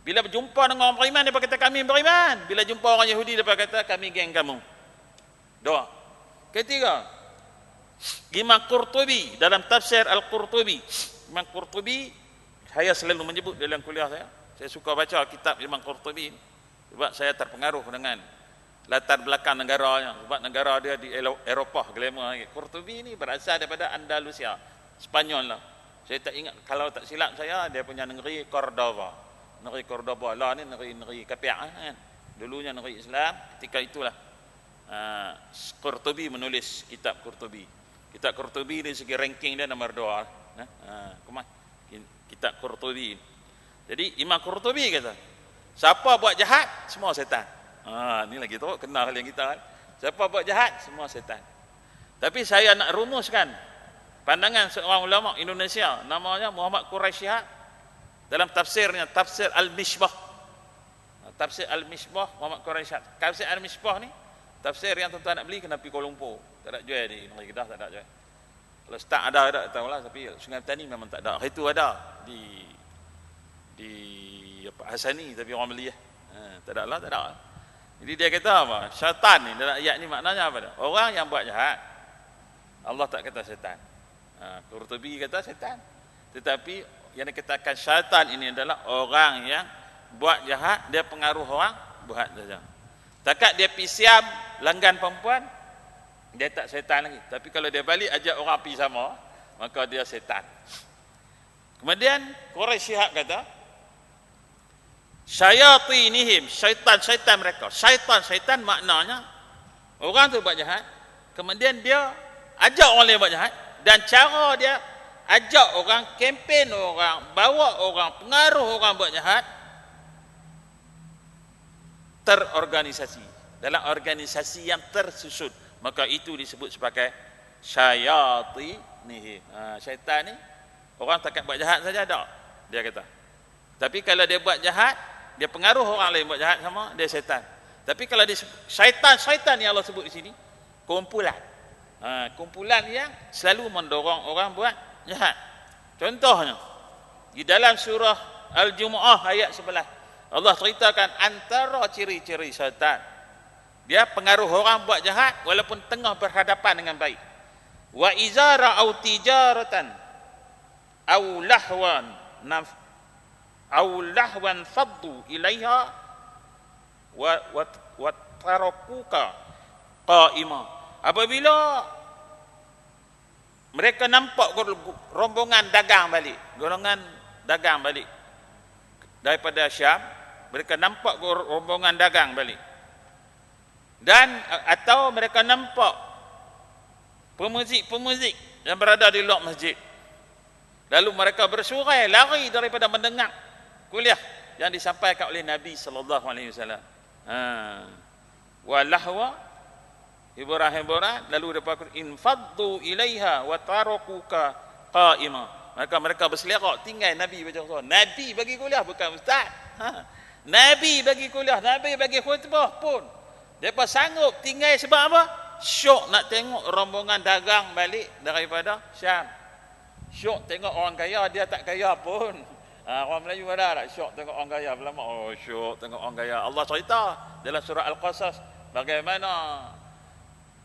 [SPEAKER 2] Bila berjumpa dengan orang beriman, dia kata kami beriman. Bila jumpa orang Yahudi, dia kata kami geng kamu. Dua. Ketiga, Imam Qurtubi dalam tafsir Al-Qurtubi. Imam Qurtubi, saya selalu menyebut dalam kuliah saya. Saya suka baca kitab Imam Qurtubi sebab saya terpengaruh dengan latar belakang negaranya. Sebab negara dia di Eropah, glamour. Qurtubi ni berasal daripada Andalusia, Spanyol lah. Saya tak ingat, kalau tak silap saya, dia punya negeri Cordoba. Negeri Cordoba lah ni negeri kafir kan. Dulunya negeri Islam, ketika itulah Qurtubi menulis kitab Qurtubi. Kitab Qurtubi dari segi ranking dia nombor 2. Kitab Qurtubi. Jadi Imam Qurtubi kata, siapa buat jahat, semua setan. Ni lagi teruk, kenal yang kita kan. Siapa buat jahat, semua setan. Tapi saya nak rumuskan pandangan seorang ulama Indonesia, namanya Muhammad Quraisy Shihab, dalam tafsirnya, tafsir Al-Mishbah. Tafsir Al-Mishbah, Muhammad Quraisy Shihab. Tafsir Al-Mishbah ni, tafsir yang tuan-tuan nak beli, kena pergi Kuala Lumpur. Tak ada jual di negeri Kedah, tak ada jual. Kalau start ada, tak tahulah. Tapi Sungai Petani memang tak ada. Itu ada di Hasani, tapi orang beli tak ada lah, tak ada. Jadi dia kata apa? Syaitan ni, dalam ayat ni maknanya apa? Orang yang buat jahat, Allah tak kata syaitan. Qurtubi kata syaitan. Tetapi yang dikatakan syaitan ini adalah orang yang buat jahat, dia pengaruh orang buat saja. Takat dia pergi siam langgan perempuan, dia tak syaitan lagi. Tapi kalau dia balik ajak orang pergi sama, maka dia syaitan. Kemudian Quraisy Shihab kata, syayatinihim, syaitan-syaitan mereka. Syaitan maknanya orang tu buat jahat, kemudian dia ajak orang lain buat jahat, dan cara dia ajak orang, kempen orang, bawa orang, pengaruh orang buat jahat, terorganisasi, dalam organisasi yang tersusun, maka itu disebut sebagai syayatinihim. Syaitan ni orang takkan buat jahat saja tak, dia kata. Tapi kalau dia buat jahat, dia pengaruh orang lain buat jahat sama, dia syaitan. Tapi kalau dia syaitan yang Allah sebut di sini, kumpulan. Kumpulan yang selalu mendorong orang buat jahat. Contohnya di dalam surah Al-Jumu'ah ayat 11, Allah ceritakan antara ciri-ciri syaitan. Dia pengaruh orang buat jahat walaupun tengah berhadapan dengan baik. Wa iza ra'au tijaratan aw lahwan faddu ilaiha wa tarakuka qa'ima. Apabila mereka nampak rombongan dagang balik, golongan dagang balik daripada Syam, mereka nampak rombongan dagang balik, dan atau mereka nampak pemuzik-pemuzik yang berada di luar masjid, lalu mereka bersurai lari daripada mendengar kuliah yang disampaikan oleh Nabi sallallahu alaihi wasallam. Wa lahwa hiburan-hiburan, lalu dapat infaddu ilaiha wa tarakuka qa'ima. Mereka berselerak tinggal Nabi baca khutbah. Nabi bagi kuliah, bukan ustaz. Nabi bagi kuliah, Nabi bagi khutbah pun depa sanggup tinggal sebab apa? Syok nak tengok rombongan dagang balik daripada Syam. Syok tengok orang kaya, dia tak kaya pun. Orang Melayu ada tak syok tengok orang kaya? Lama syok tengok orang kaya. Allah cerita dalam surah Al-Qasas bagaimana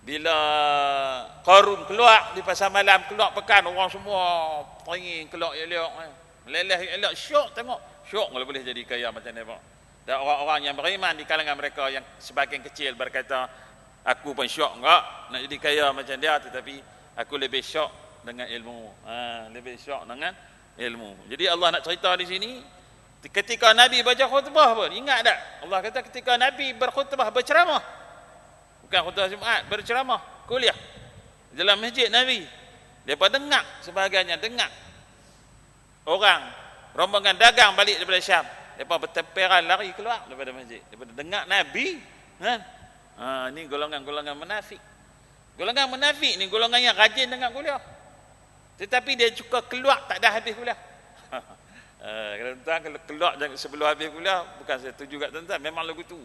[SPEAKER 2] bila Qarun keluar di pasar malam, keluar pekan, orang semua teringin keluar elok, meleleh elok, syok tengok. Syok kalau boleh jadi kaya macam ni, Pak. Dan orang-orang yang beriman di kalangan mereka yang sebahagian kecil berkata, aku pun syok enggak nak jadi kaya macam dia, tetapi aku lebih syok dengan ilmu. Lebih syok dengan ilmu. Jadi Allah nak cerita di sini, ketika Nabi baca khutbah pun, ingat tak? Allah kata ketika Nabi berkhutbah, berceramah, bukan khutbah Jumaat, berceramah, kuliah dalam masjid Nabi, depa dengar, sebahagiannya dengar orang rombongan dagang balik daripada Syam, depa bertemperan lari keluar daripada masjid, depa dengar Nabi kan. Ini golongan-golongan munafik. Golongan munafik ni golongan yang rajin dengar kuliah, tetapi dia juga keluar tak ada habis kuliah. Kalau tuan keluar sebelum habis kuliah, bukan saya setuju kat tuan, memang lagu tu.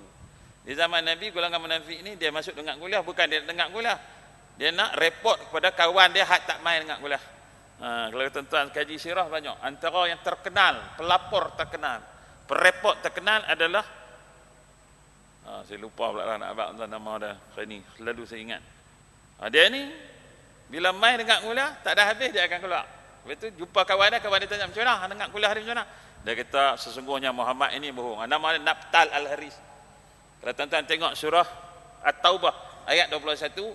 [SPEAKER 2] Di zaman Nabi, golongan munafik ni dia masuk dengar kuliah, bukan dia dengar kuliah, dia nak report kepada kawan dia hak tak main dengar kuliah. Kalau tuan-tuan kaji sirah banyak, antara yang terkenal, pelapor terkenal Perepot terkenal adalah saya lupa pula lah nak abang nama dia. Ini selalu saya ingat. Dia ni bila main dengar kuliah tak ada habis dia akan keluar. Lepas tu jumpa kawan dia tanya macam mana dengar kuliah hari macam mana? Dia kata sesungguhnya Muhammad ini bohong. Nama dia Nabtal Al-Haris. Kalau tuan-tuan tengok surah At-Taubah ayat 21,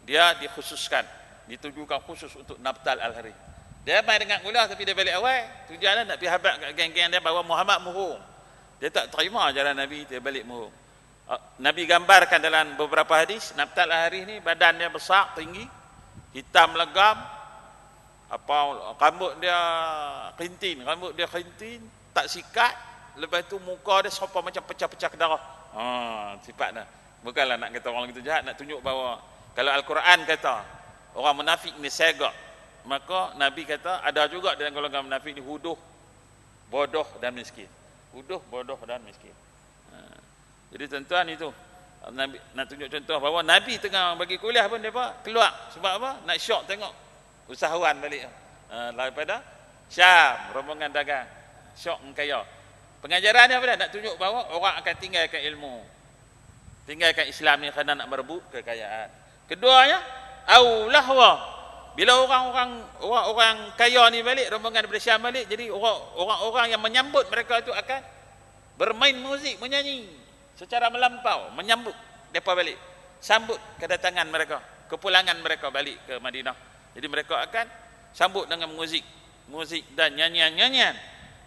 [SPEAKER 2] dia dikhususkan, ditujukan khusus untuk Nabtal Al-Haris. Dia main dengar kuliah tapi dia balik awal, tujuannya nak pergi habaq kat geng-geng dia bahawa Muhammad bohong. Dia tak terima ajaran Nabi, dia balik bohong. Nabi gambarkan dalam beberapa hadis, Nabtal Al-Haris ni badan dia besar, tinggi, hitam legam, rambut dia kerintin, tak sikat, lepas tu muka dia serupa macam pecah-pecah ke darah. Sifat dia. Bukanlah nak kata orang itu jahat, nak tunjuk bahawa kalau Al-Quran kata orang munafik ni segak, maka Nabi kata ada juga dalam golongan munafik ni huduh, bodoh dan miskin. Huduh, bodoh dan miskin. Jadi tuan-tuan itu Nabi nak tunjuk contoh bahawa Nabi tengah bagi kuliah pun dia keluar. Sebab apa? Nak syok tengok usahawan balik. Daripada Syam, rombongan dagang. Syok kaya. Pengajarannya apa dah? Nak tunjuk bahawa orang akan tinggalkan ilmu, tinggalkan Islam ni kerana nak merebut kekayaan. Keduanya, aulahwa. Bila orang kaya ni balik, rombongan daripada Syam balik, jadi orang yang menyambut mereka itu akan bermain muzik, menyanyi secara melampau, menyambut mereka balik, sambut kedatangan mereka, kepulangan mereka balik ke Madinah. Jadi mereka akan sambut dengan muzik dan nyanyian.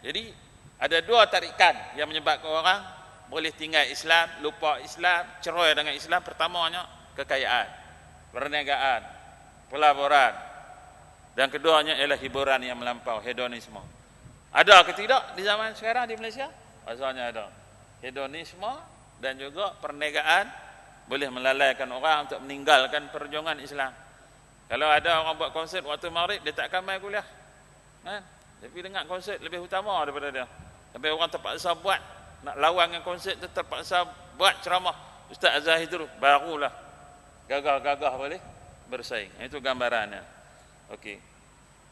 [SPEAKER 2] Jadi ada dua tarikan yang menyebabkan orang boleh tinggal Islam, lupa Islam, cerai dengan Islam. Pertamanya kekayaan, perniagaan, pelaburan, dan keduanya ialah hiburan yang melampau, hedonisme. Ada ke tidak di zaman sekarang di Malaysia? Asalnya ada. Hedonisme dan juga perniagaan boleh melalaikan orang untuk meninggalkan perjuangan Islam. Kalau ada orang buat konsert waktu maghrib, dia takkan main kuliah, kan? Tapi dengar konsert lebih utama daripada dia. Sampai orang terpaksa buat, nak lawan dengan konsert tu terpaksa buat ceramah Ustaz Azahid tu, barulah gagah-gagah boleh bersaing. Itu gambarannya. Okey.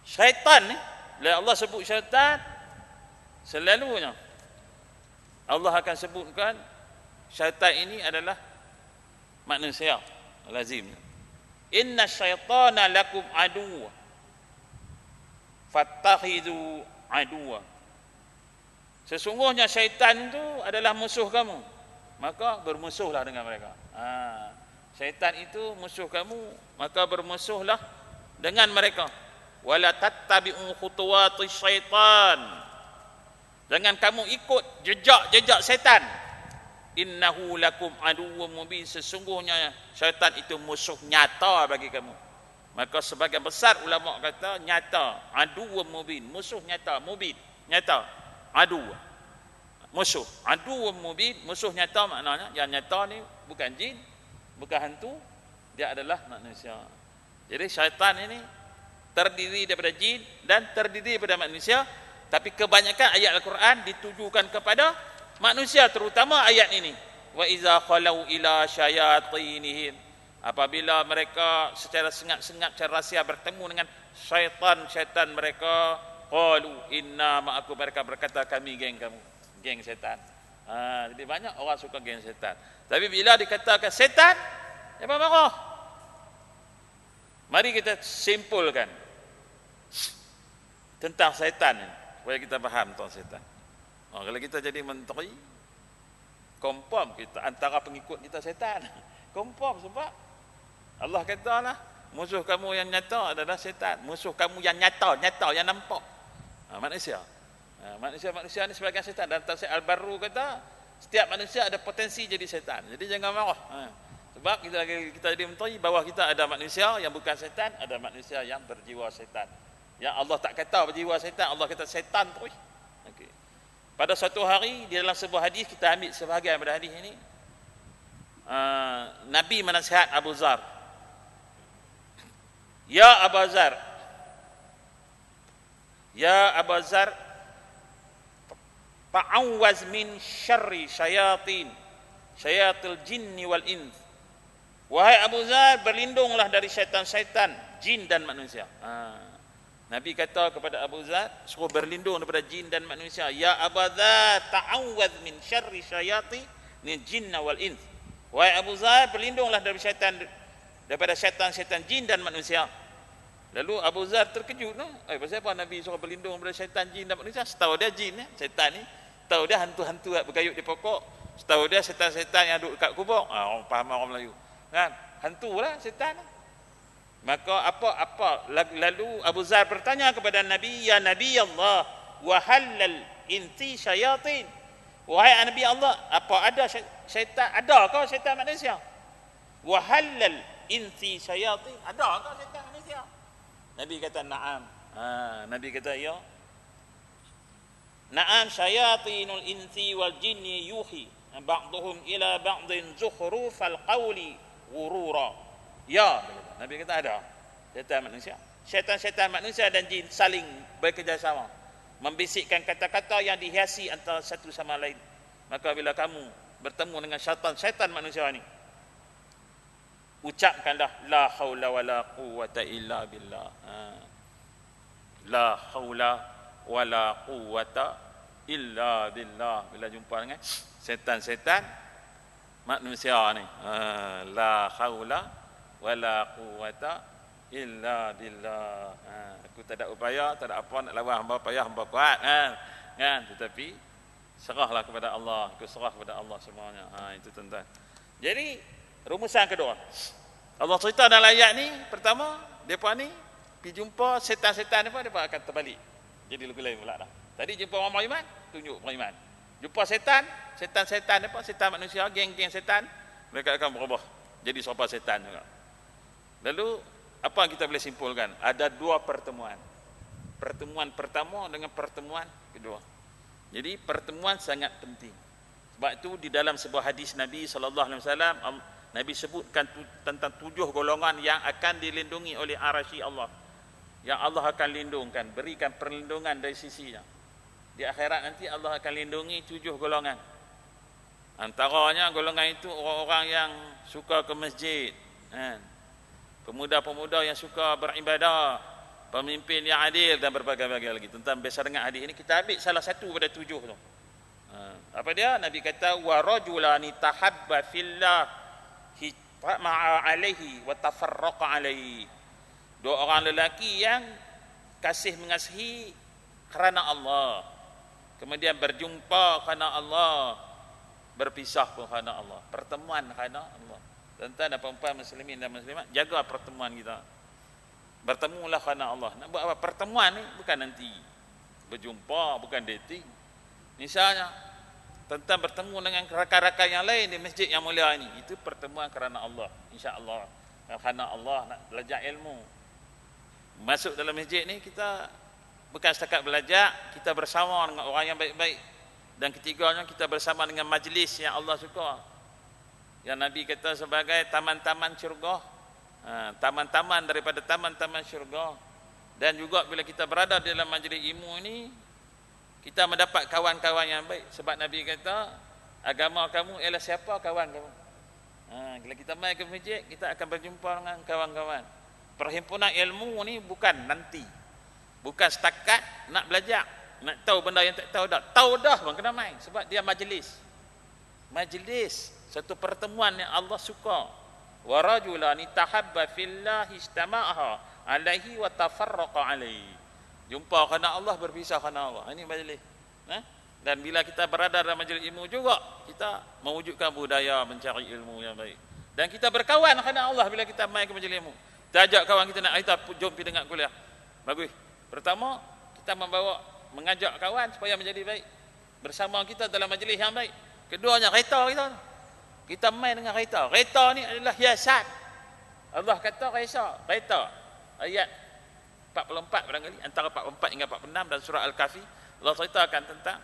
[SPEAKER 2] Syaitan ni, bila Allah sebut syaitan, selalunya Allah akan sebutkan syaitan ini adalah manusia lazimnya. Inna syaitana lakum aduwa fattakhidhu aduwa. Sesungguhnya syaitan itu adalah musuh kamu, maka bermusuhlah dengan mereka. Syaitan itu musuh kamu, maka bermusuhlah dengan mereka. Wala tattabi'u khutuwati syaitan. Jangan kamu ikut jejak-jejak syaitan. Innahu lakum aduwwum mubin. Sesungguhnya syaitan itu musuh nyata bagi kamu. Maka sebagian besar ulama kata nyata, aduwwum mubin, musuh nyata, mubin, nyata, adu, musuh, aduwwum mubin, musuh nyata. Maknanya yang nyata ni bukan jin, bukan hantu, dia adalah manusia. Jadi syaitan ini terdiri daripada jin dan terdiri daripada manusia, tapi kebanyakan ayat Al-Quran ditujukan kepada manusia, terutama ayat ini. Wa iza khalau ila syayatinihim, apabila mereka secara sengat-sengat, secara rahsia bertemu dengan syaitan mereka, qalu inna ma'akum, mereka berkata kami geng kamu, geng syaitan. Jadi banyak orang suka geng syaitan. Tapi bila dikatakan syaitan, apa marah? Mari kita simpulkan tentang syaitan ini, supaya kita faham tentang syaitan. Kalau kita jadi menteri, confirm kita antara pengikut kita syaitan. Confirm sebab Allah katalah musuh kamu yang nyata adalah syaitan. Musuh kamu yang nyata, yang nampak, manusia. Manusia ni sebagai syaitan. Dan tafsir Al-Barru kata setiap manusia ada potensi jadi syaitan. Jadi jangan marah. Sebab kita jadi menteri, bawah kita ada manusia yang bukan syaitan, ada manusia yang berjiwa syaitan. Yang Allah tak kata berjiwa syaitan, Allah kata syaitan terus. Okay. Pada suatu hari di dalam sebuah hadis, kita ambil sebahagian daripada hadis ini, Nabi menasihat Abu Zar. Ya Abu Zar, ya Abu Zar, ta'awwaz min syarri syayatil jinni wal ins. Wahai Abu Zar, berlindunglah dari syaitan-syaitan jin dan manusia. Nabi kata kepada Abu Dzar, suruh berlindung daripada jin dan manusia. Ya Abu Dzar, ta'awwadz min syarri syayatin jinna wal ins. Wahai Abu Dzar, berlindunglah daripada syaitan-syaitan jin dan manusia. Lalu Abu Dzar terkejut, pasal apa Nabi suruh berlindung daripada syaitan jin dan manusia? Setahu dia jin, syaitan ni, tahu dia hantu-hantu berkayut di pokok, setahu dia syaitan-syaitan yang duduk dekat kubur. Orang faham orang Melayu. Kan? Hantulah syaitan. Maka apa lalu Abu Dzar bertanya kepada Nabi, ya Nabi Allah, wa halal inti syayatin. Wahai Nabi Allah, apa ada syaitan? Adakah syaitan manusia? Wa halal inti syayatin. Adakah syaitan manusia? Nabi kata na'am. Nabi kata ya. Na'am syayatinul insi wal jinni yuhi ba'dhum ila ba'dhin zukhrufal qawli ghurura. Ya, Nabi kata ada syaitan manusia. Syaitan-syaitan manusia dan jin saling bekerjasama, membisikkan kata-kata yang dihiasi antara satu sama lain. Maka bila kamu bertemu dengan syaitan manusia ni, ucapkanlah la haula wala quwwata illa billah. La haula wala quwwata illa billah. Bila jumpa dengan syaitan-syaitan manusia ni, la haula wala quwwata illa billah. Aku tak ada upaya, tak ada apa nak lawan hamba, payah hamba kuat kan, tetapi serahlah kepada Allah, aku serah kepada Allah semuanya. Itu tuan-tuan. Jadi rumusan kedua, Allah cerita dalam ayat ni, pertama depa ni pergi jumpa setan-setan depa akan terbalik jadi lagu lain pula dah. Tadi jumpa orang beriman, tunjuk beriman. Jumpa setan depa, setan manusia, geng-geng setan, mereka akan berubah jadi serupa setan juga. Lalu apa yang kita boleh simpulkan? Ada dua pertemuan. Pertemuan pertama dengan pertemuan kedua. Jadi pertemuan sangat penting. Sebab itu di dalam sebuah hadis Nabi SAW, Nabi sebutkan tentang 7 golongan yang akan dilindungi oleh arasy Allah, yang Allah akan lindungkan, berikan perlindungan dari sisinya. Di akhirat nanti Allah akan lindungi 7 golongan. Antaranya golongan itu orang-orang yang suka ke masjid, pemuda-pemuda yang suka beribadah, pemimpin yang adil, dan berbagai-bagai lagi. Tentang biasa dengan hadis ini, kita ambil salah satu pada 7 tu. Apa dia? Nabi kata wa rajulani tahabba fillah ma'a alaihi wa tafarraqa alaihi. 2 orang lelaki yang kasih mengasihi kerana Allah, kemudian berjumpa kerana Allah, berpisah pun kerana Allah. Pertemuan kerana Allah. Tuan-tuan dan puan-puan muslimin dan muslimat, jaga pertemuan kita. Bertemulah kerana Allah. Nak buat apa? Pertemuan ni bukan nanti berjumpa, bukan dating. Misalnya tuan-tuan bertemu dengan rakan-rakan yang lain di masjid yang mulia ini, itu pertemuan kerana Allah, insya-Allah. Kerana Allah nak belajar ilmu. Masuk dalam masjid ni kita bukan setakat belajar, kita bersama dengan orang yang baik-baik. Dan ketiganya, kita bersama dengan majlis yang Allah suka, yang Nabi kata sebagai taman-taman syurga, taman-taman daripada taman-taman syurga. Dan juga bila kita berada dalam majlis ilmu ini, kita mendapat kawan-kawan yang baik. Sebab Nabi kata, agama kamu ialah siapa kawan kamu. Bila kita mai ke masjid, kita akan berjumpa dengan kawan-kawan. Perhimpunan ilmu ni bukan nanti, bukan setakat nak belajar, nak tahu benda yang tak tahu dah. Tahu dah bang, kena mai. Sebab dia majlis, satu pertemuan yang Allah suka. Wa rajulani tahabba fillahi istama'aha alaihi wa tafarraqa alaihi. Jumpa kerana Allah, berpisah kerana Allah. Ini majlis. Dan bila kita berada dalam majlis ilmu juga, kita mewujudkan budaya mencari ilmu yang baik. Dan kita berkawan kerana Allah bila kita mai ke majlis ilmu. Kita ajak kawan kita nak, kita jom pergi dengar kuliah. Bagus. Pertama, kita mengajak kawan supaya menjadi baik bersama kita dalam majlis yang baik. Keduanya, kereta kita main dengan kereta. Kereta ni adalah hiasan. Allah kata kereta. Ayat 44 barangkali, antara 44 hingga 46 dan surah Al-Kahfi, Allah ceritakan tentang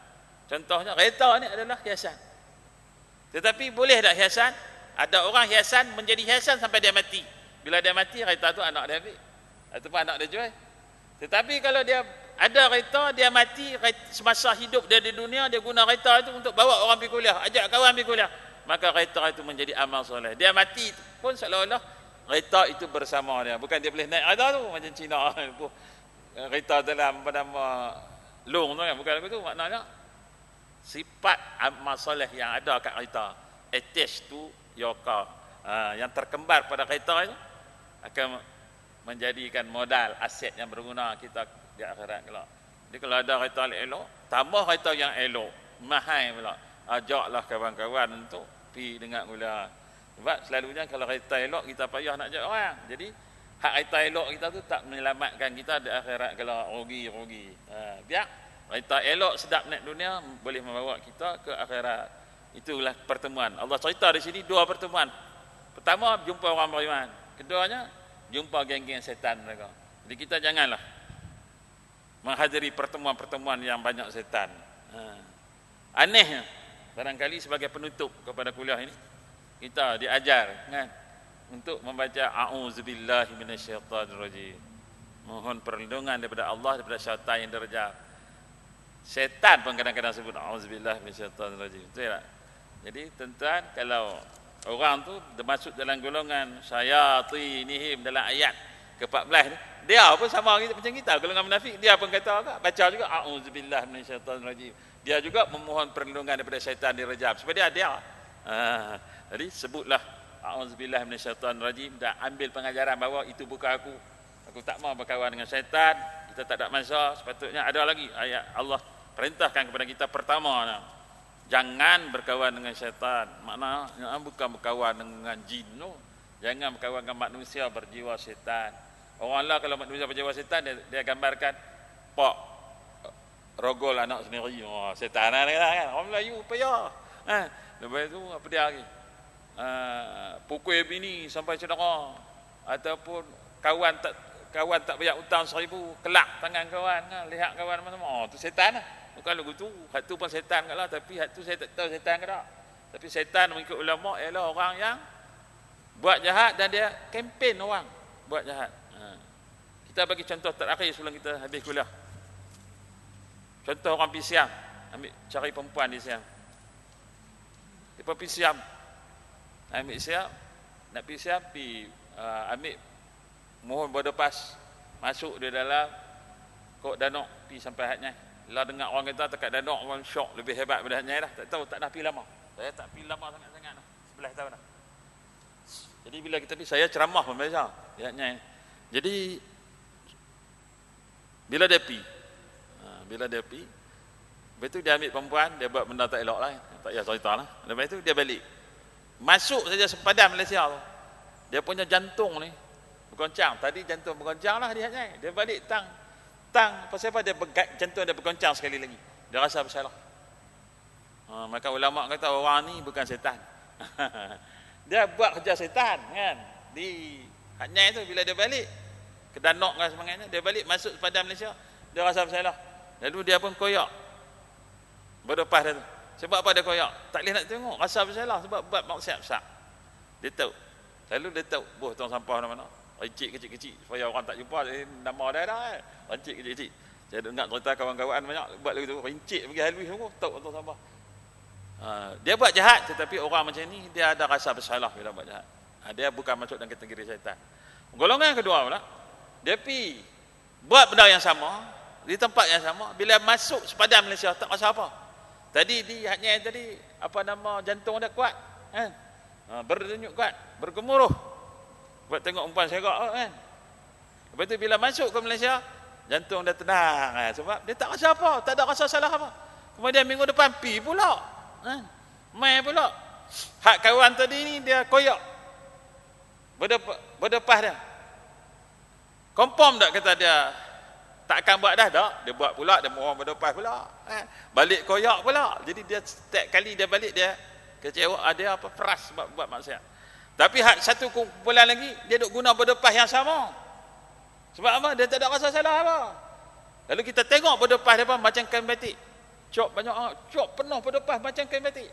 [SPEAKER 2] contohnya kereta ni adalah hiasan. Tetapi boleh tak hiasan? Ada orang hiasan menjadi hiasan sampai dia mati. Bila dia mati, kereta tu anak dia ambil ataupun anak dia jual. Tetapi kalau dia ada kereta, dia mati, semasa hidup dia di dunia, dia guna kereta itu untuk bawa orang pergi kuliah, ajak kawan pergi kuliah, maka kereta itu menjadi amal soleh. Dia mati pun seolah-olah kereta itu bersama dia. Bukan dia boleh naik kereta tu macam Cina, kereta dalam nama long tu kan, bukan lagu tu, maknanya sifat amal soleh yang ada kat kereta attach to your car, yang terkembar pada kereta itu akan menjadikan modal aset yang berguna kita di akhirat kelak. Jadi kalau ada kereta elok, tambah kereta yang elok, mahal pula, ajaklah kawan-kawan untuk pergi dengar kuliah. Sebab selalunya kalau kereta elok kita payah nak ajak orang. Jadi hak kereta elok kita tu tak menyelamatkan kita di akhirat kalau rugi. Biar kereta elok sedap naik dunia boleh membawa kita ke akhirat. Itulah pertemuan. Allah cerita di sini dua pertemuan. Pertama jumpa orang beriman. Keduanya jumpa geng-geng setan mereka. Jadi kita janganlah menghadiri pertemuan-pertemuan yang banyak setan. Anehnya barangkali sebagai penutup kepada kuliah ini kita diajar kan untuk membaca a'udzubillahi minasyaitonirrajim. Mohon perlindungan daripada Allah daripada syaitan yang derajat. Setan pun kadang-kadang sebut a'udzubillahi minasyaitonirrajim. Betul tak? Jadi tuan-tuan, kalau orang tu termasuk dalam golongan syayatinihim dalam ayat ke-14 ni, dia pun sama macam kita, golongan munafik, dia pun kata baca juga a'udzubillahi minasyaitonirrajim. Dia juga memohon perlindungan daripada syaitan direjam sebab dia. Jadi sebutlah a'udzubillahi minasyaitonirrajim dan ambil pengajaran bahawa itu bukan aku. Aku tak mau berkawan dengan syaitan. Kita tak ada masa. Sepatutnya ada lagi ayat Allah perintahkan kepada kita pertama, jangan berkawan dengan syaitan. Maknanya bukan berkawan dengan jin, no. Jangan berkawan dengan manusia berjiwa syaitan. Orang lah kalau manusia berjiwa syaitan, dia gambarkan pak rogol anak sendiri. Syaitan kan. Orang Melayu payah. Lepas tu apa dia lagi? Pukul bini sampai cedera, ataupun kawan tak bayar hutang 1,000, kelak tangan kawan, lihat kawan macam tu setan lah. Bukan lagu tu, hak tu pun setan kat lah, tapi hak tu saya tak tahu setan ke tak. Tapi setan mengikut ulama ialah orang yang buat jahat dan dia kempen orang buat jahat. Kita bagi contoh terakhir sebelum kita habis kuliah. Contoh orang pergi Siam, ambil cari perempuan di Siam. Dia pergi Siam, ambil Siam, nak pergi Siam, pergi ambil mohon berdepas, masuk di dalam kok danok, pergi sampai hatnya. Lah dengar orang kata dekat danok, orang syok lebih hebat daripada hatnya dah. Tak tahu, tak dah pergi lama. Saya tak pergi lama sangat-sangat dah. 11 tahun dah. Jadi bila kita pergi, saya ceramah pun biasa di hatnya. Jadi bila dia pergi, lepas tu dia ambil perempuan, dia buat benda tak elok lah, tak payah cerita lah. Lepas tu dia balik, masuk saja sempadan Malaysia tu, dia punya jantung ni bergoncang. Tadi jantung bergoncang lah dia hanya. Dia balik tang pasal apa, dia jantung dia bergoncang sekali lagi, dia rasa bersalah. Maka ulama kata orang ni bukan setan. Dia buat kerja setan kan. Di hanya itu bila dia balik ke Danok dan sebagainya, dia balik masuk pada Malaysia, dia rasa bersalah. Lalu dia pun koyak berlepas dia tu. Sebab apa dia koyak? Tak boleh nak tengok, rasa bersalah sebab buat maksiat besar. Dia tahu. Lalu dia tahu buh tong sampah mana-mana. Rincik kecil-kecil supaya orang tak jumpa nama dia dah. Rincik kecil-kecil. Saya dengar cerita kawan-kawan banyak buat lagu tu, rincik pergi halus semua tahu tong sampah. Dia buat jahat, tetapi orang macam ni dia ada rasa bersalah bila buat jahat. Dia bukan masuk dalam kategori syaitan. Golongan kedua pula, dia pergi buat benda yang sama di tempat yang sama, bila masuk sepadan Malaysia tak rasa apa. Tadi apa nama, jantung dia kuat kan, berdenyut kuat, bergemuruh buat tengok umpan serak kan. Lepas tu bila masuk ke Malaysia, jantung dia tenang kan, sebab dia tak rasa apa, tak ada rasa salah apa. Kemudian minggu depan pi pula kan, main pula. Hak kawan tadi ni dia koyak berdepas dia, confirm tak kata dia tak akan buat dah, tak? Dia buat pula, dia mohon berdepas pula. Balik koyak pula. Jadi dia setiap kali dia balik dia kecewa, ada apa peras sebab buat maksiat. Tapi satu kumpulan lagi dia duk guna berdepas yang sama. Sebab apa? Dia tak ada rasa salah apa. Lalu kita tengok berdepas dia apa macam kain batik. Cop banyak orang, cop penuh berdepas macam kain batik.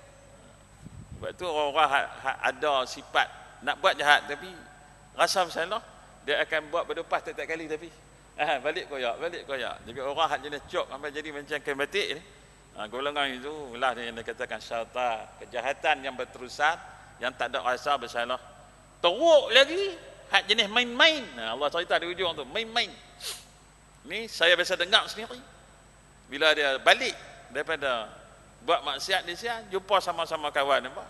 [SPEAKER 2] Sebab tu orang ada sifat nak buat jahat tapi rasa bersalah, dia akan buat berdepas setiap kali tapi balik koyak. Jadi orang hak jenis cok sampai jadi macam kain batik ni, golongan itu lah yang dikatakan syaitan, kejahatan yang berterusan, yang tak ada rasa bersalah. Teruk lagi hak jenis main-main. Allah cerita di ujung tu, main-main. Ni saya biasa dengar sendiri. Bila dia balik daripada buat maksiat di siang, jumpa sama-sama kawan nampak.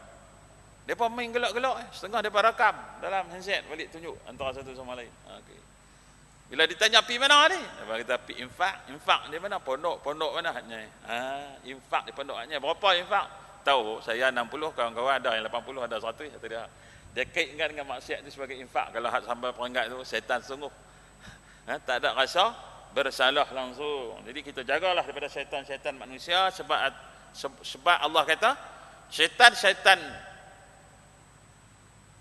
[SPEAKER 2] Depa main gelak-gelak, setengah depa rakam dalam handset, balik tunjuk antara satu sama lain. Okey. Bila ditanya pi mana ni? Depa kata pi infak. Infak di mana? Pondok mana haknya? Infak di pondok haknya. Berapa infak? Tahu saya 60, kawan-kawan ada yang 80, ada 100 kata dia. Dia kaitkan dengan maksiat itu sebagai infak. Kalau hak sampai perangkat tu syaitan sungguh. Tak ada rasa bersalah langsung. Jadi kita jagalah daripada syaitan-syaitan manusia, sebab Allah kata syaitan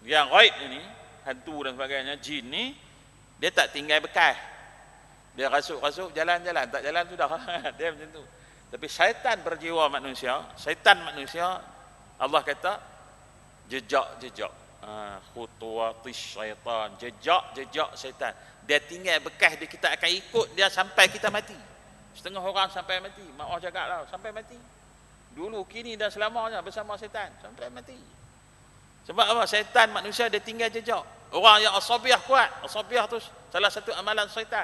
[SPEAKER 2] yang ghaib ini, hantu dan sebagainya, jin ni, dia tak tinggal bekas. Dia rasuk-rasuk, jalan-jalan, tak jalan sudah. Dia macam tu. Tapi syaitan berjiwa manusia, Allah kata jejak-jejak, khutuwatis syaitan, jejak syaitan. Dia tinggal bekas dia, kita akan ikut dia sampai kita mati. Setengah orang sampai mati, mak Allah cakap lah, sampai mati. Dulu, kini dan selamanya bersama syaitan sampai mati. Sebab apa? Syaitan manusia dia tinggal jejak. Orang yang asabiah kuat, asabiah tu salah satu amalan syaitan.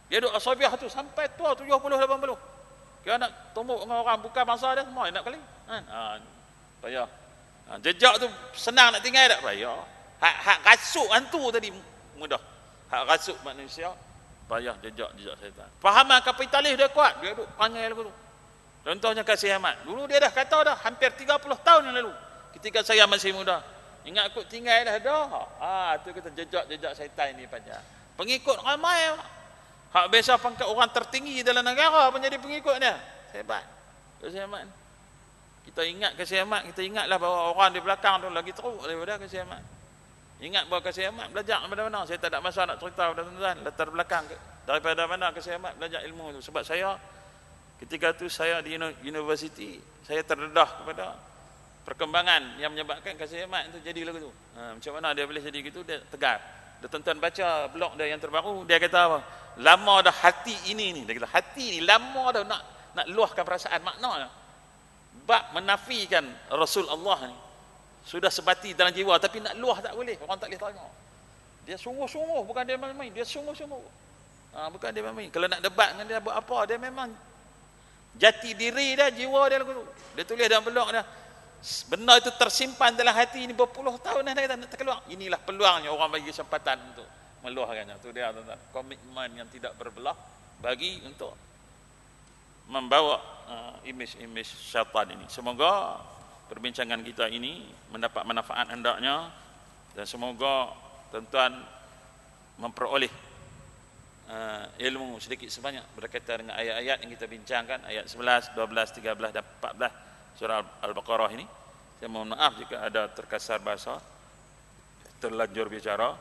[SPEAKER 2] Dia duduk asabiah tu sampai tua 70 80. Dia nak tumbuk dengan orang bukan bangsa dia semua nak kali. Payah. Jejak tu senang nak tinggal tak? Payah. Hak rasuk hantu tadi mudah. Hak rasuk manusia payah, jejak syaitan. Fahaman kapitalis dia kuat, dia duduk panggil lagu tu. Contohnya Kasih Ahmad. Dulu dia dah kata dah hampir 30 tahun yang lalu. Ketika saya masih muda, ingat aku tinggal dah. Tu kata jejak syaitan ni panjang. Pengikut ramai. Hak biasa pangkat orang tertinggi dalam negara pun jadi pengikut dia. Hebat. Kasih Ahmad. Kita ingat Kasih Ahmad, kita ingatlah bahawa orang di belakang tu lagi teruk daripada Kasih Ahmad. Ingat bahawa Kasih Ahmad belajar daripada mana? Saya tak ada masa nak cerita pada tuan-tuan latar belakang daripada mana Kasih Ahmad belajar ilmu tu. Sebab saya ketika tu saya di universiti, saya terdedah kepada perkembangan yang menyebabkan Kasih Ahmad itu jadi lagu tu. Macam mana dia boleh jadi gitu? Dia tegar. Dia tuan-tuan baca blog dia yang terbaru, dia kata apa? Lama dah hati ini ni. Dia kata hati ni lama dah nak luahkan perasaan makna. Bab menafikan Rasul Allah ni sudah sebati dalam jiwa, tapi nak luah tak boleh. Orang tak boleh terima. Dia sungguh-sungguh, bukan dia main-main. Dia sungguh-sungguh. Bukan dia main-main. Kalau nak debat dengan dia buat apa, dia memang jati diri dia, jiwa dia lagu tu. Dia tulis dalam blog dia, benda itu tersimpan dalam hati ini berpuluh tahun dah, dia tak terkeluar. Inilah peluangnya orang bagi kesempatan untuk meluahkannya. Itu dia tuan-tuan, komitmen yang tidak berbelah bagi untuk membawa imej-imej syaitan ini. Semoga perbincangan kita ini mendapat manfaat hendaknya, dan semoga tuan-tuan memperoleh ilmu sedikit sebanyak berkaitan dengan ayat-ayat yang kita bincangkan, ayat 11, 12, 13 dan 14 surah Al-Baqarah ini. Saya mohon maaf jika ada terkasar bahasa, terlanjur bicara.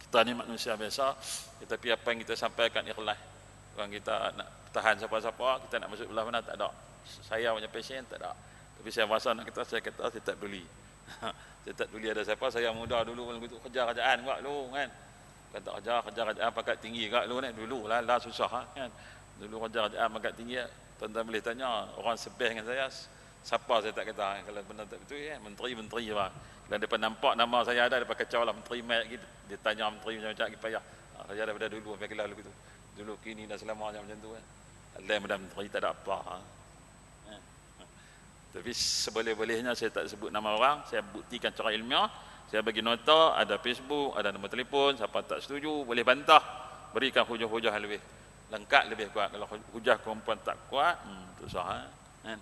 [SPEAKER 2] Kita ni manusia biasa, tetapi apa yang kita sampaikan ikhlas. Bukan kita nak tahan siapa-siapa, kita nak masuk belah mana, tak ada. Saya punya passion tak ada. Tapi saya rasa nak kata, saya kata saya tak peduli. Saya tak peduli ada siapa. Saya muda dulu begitu, kerja kerajaan kat dulu kan. Kata kerja kerajaan pangkat tinggi kat dulu ni, dulu lah susah kan. Dulu kerja kerajaan pangkat tinggi, tuan-tuan boleh tanya orang sebeh dengan saya, siapa saya tak kata. Kalau benar tak betul ya, menteri-menteri lah. Kalau depa nampak nama saya ada, depa kacau lah menteri mai lagi, dia tanya menteri macam-macam lagi payah. Kerja daripada dulu sampai kelas dulu gitu. Dulu kini dah selamanya macam tu kan. Allah mudah menteri tak ada apa. Tapi seboleh-bolehnya saya tak sebut nama orang, saya buktikan secara ilmiah, saya bagi nota, ada Facebook, ada nombor telefon, siapa tak setuju boleh bantah, berikan hujah-hujah lebih lengkap, lebih kuat. Kalau hujah perempuan tak kuat, tu sah kan.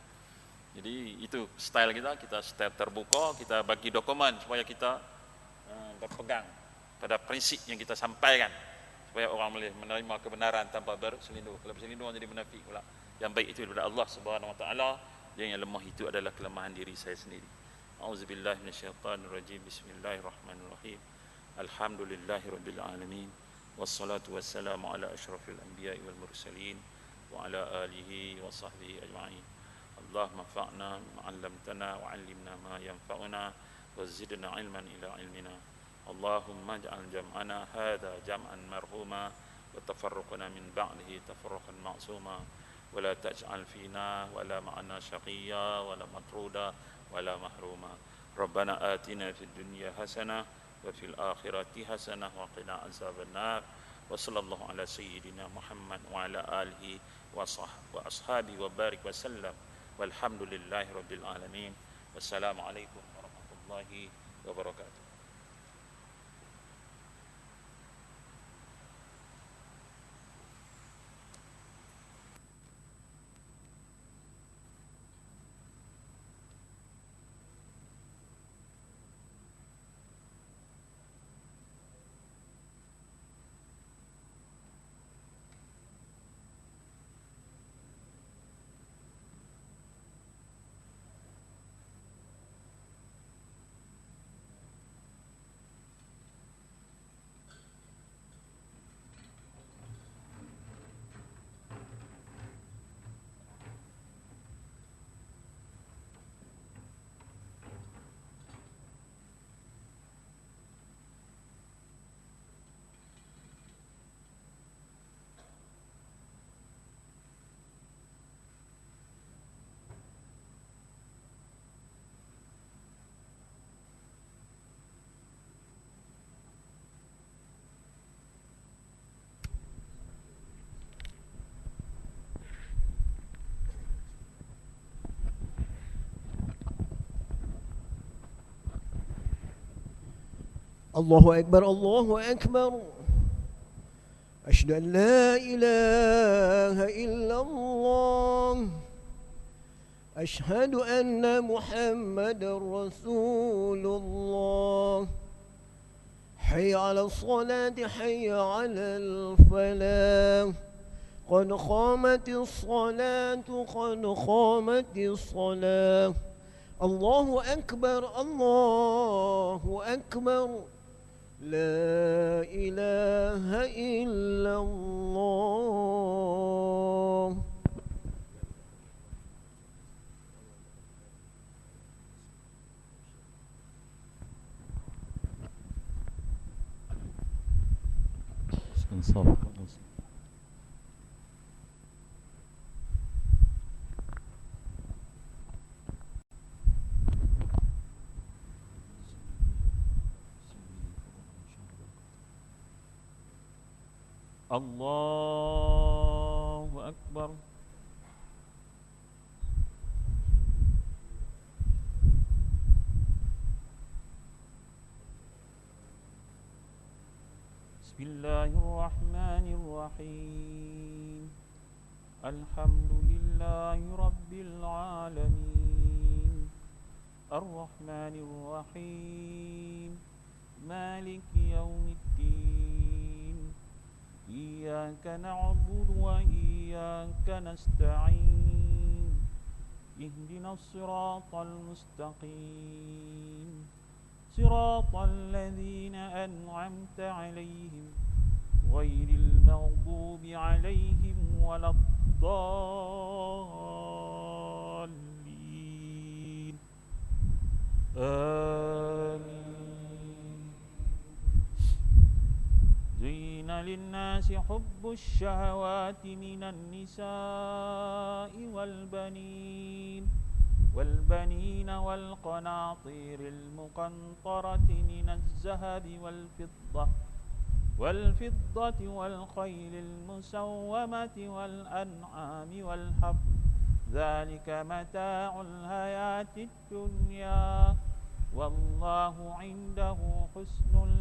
[SPEAKER 2] Jadi itu style kita style terbuka, kita bagi dokumen supaya kita berpegang pada prinsip yang kita sampaikan, supaya orang boleh menerima kebenaran tanpa berselindung. Kalau berselindung jadi munafik pula. Yang baik itu daripada Allah Subhanahu Wa Taala, yang lemah itu adalah kelemahan diri saya sendiri. Auzubillahi minasyaitonirrajim. Bismillahirrahmanirrahim. Alhamdulillahirabbil alamin. Wassalatu wassalamu ala asyrafil anbiya'i wal mursalin wa ala alihi wa sahbihi ajma'in. Allahumma fa'na bima 'allamtana wa 'allimna ma yanfa'una wa zidna 'ilman ila 'ilmina. Allahumma ij'al jam'ana hadha jam'an marhuma wa tafarruqana min ba'dihi tafarruqan ma'suma. ولا تجعل فينا ولا معنا شقيا ولا مطرودا ولا محروما. ربنا آتنا في الدنيا حسنة وفي الآخرة حسنة وقنا عذاب النار. wa sallallahu ala sayyidina Muhammad wa ala alihi wa ashabi wa barik wa sallam walhamdulillahi rabbil alamin. Wassalamualaikum warahmatullahi wabarakatuh.
[SPEAKER 1] الله أكبر الله أكبر أشهد أن لا إله إلا الله أشهد أن محمد رسول الله حي على الصلاة حي على الفلاح قد قامت الصلاة قد قامت الصلاة الله أكبر الله أكبر لا إله إلا الله.
[SPEAKER 2] Allahu Akbar. Bismillahirrahmanirrahim. Alhamdulillahi Rabbil Alamin. Ar-Rahmanir-Rahim. Maliki Yawmiddin. Iyyaka na'budu wa iyyaka nasta'in. Ihdinas siratal mustaqim. Siratal ladzina an'amta 'alaihim ghairil maghdubi 'alaihim waladdallin. Amin. Zuyina linnasi hubbus syahawati minan nisa'i wal banin wal qanatiril muqantarati minaz zahabi wal fiddati wal khaylil musawwamati wal an'ami wal harth. Dzalika mata'ul hayatid dunya wallahu 'indahu husnul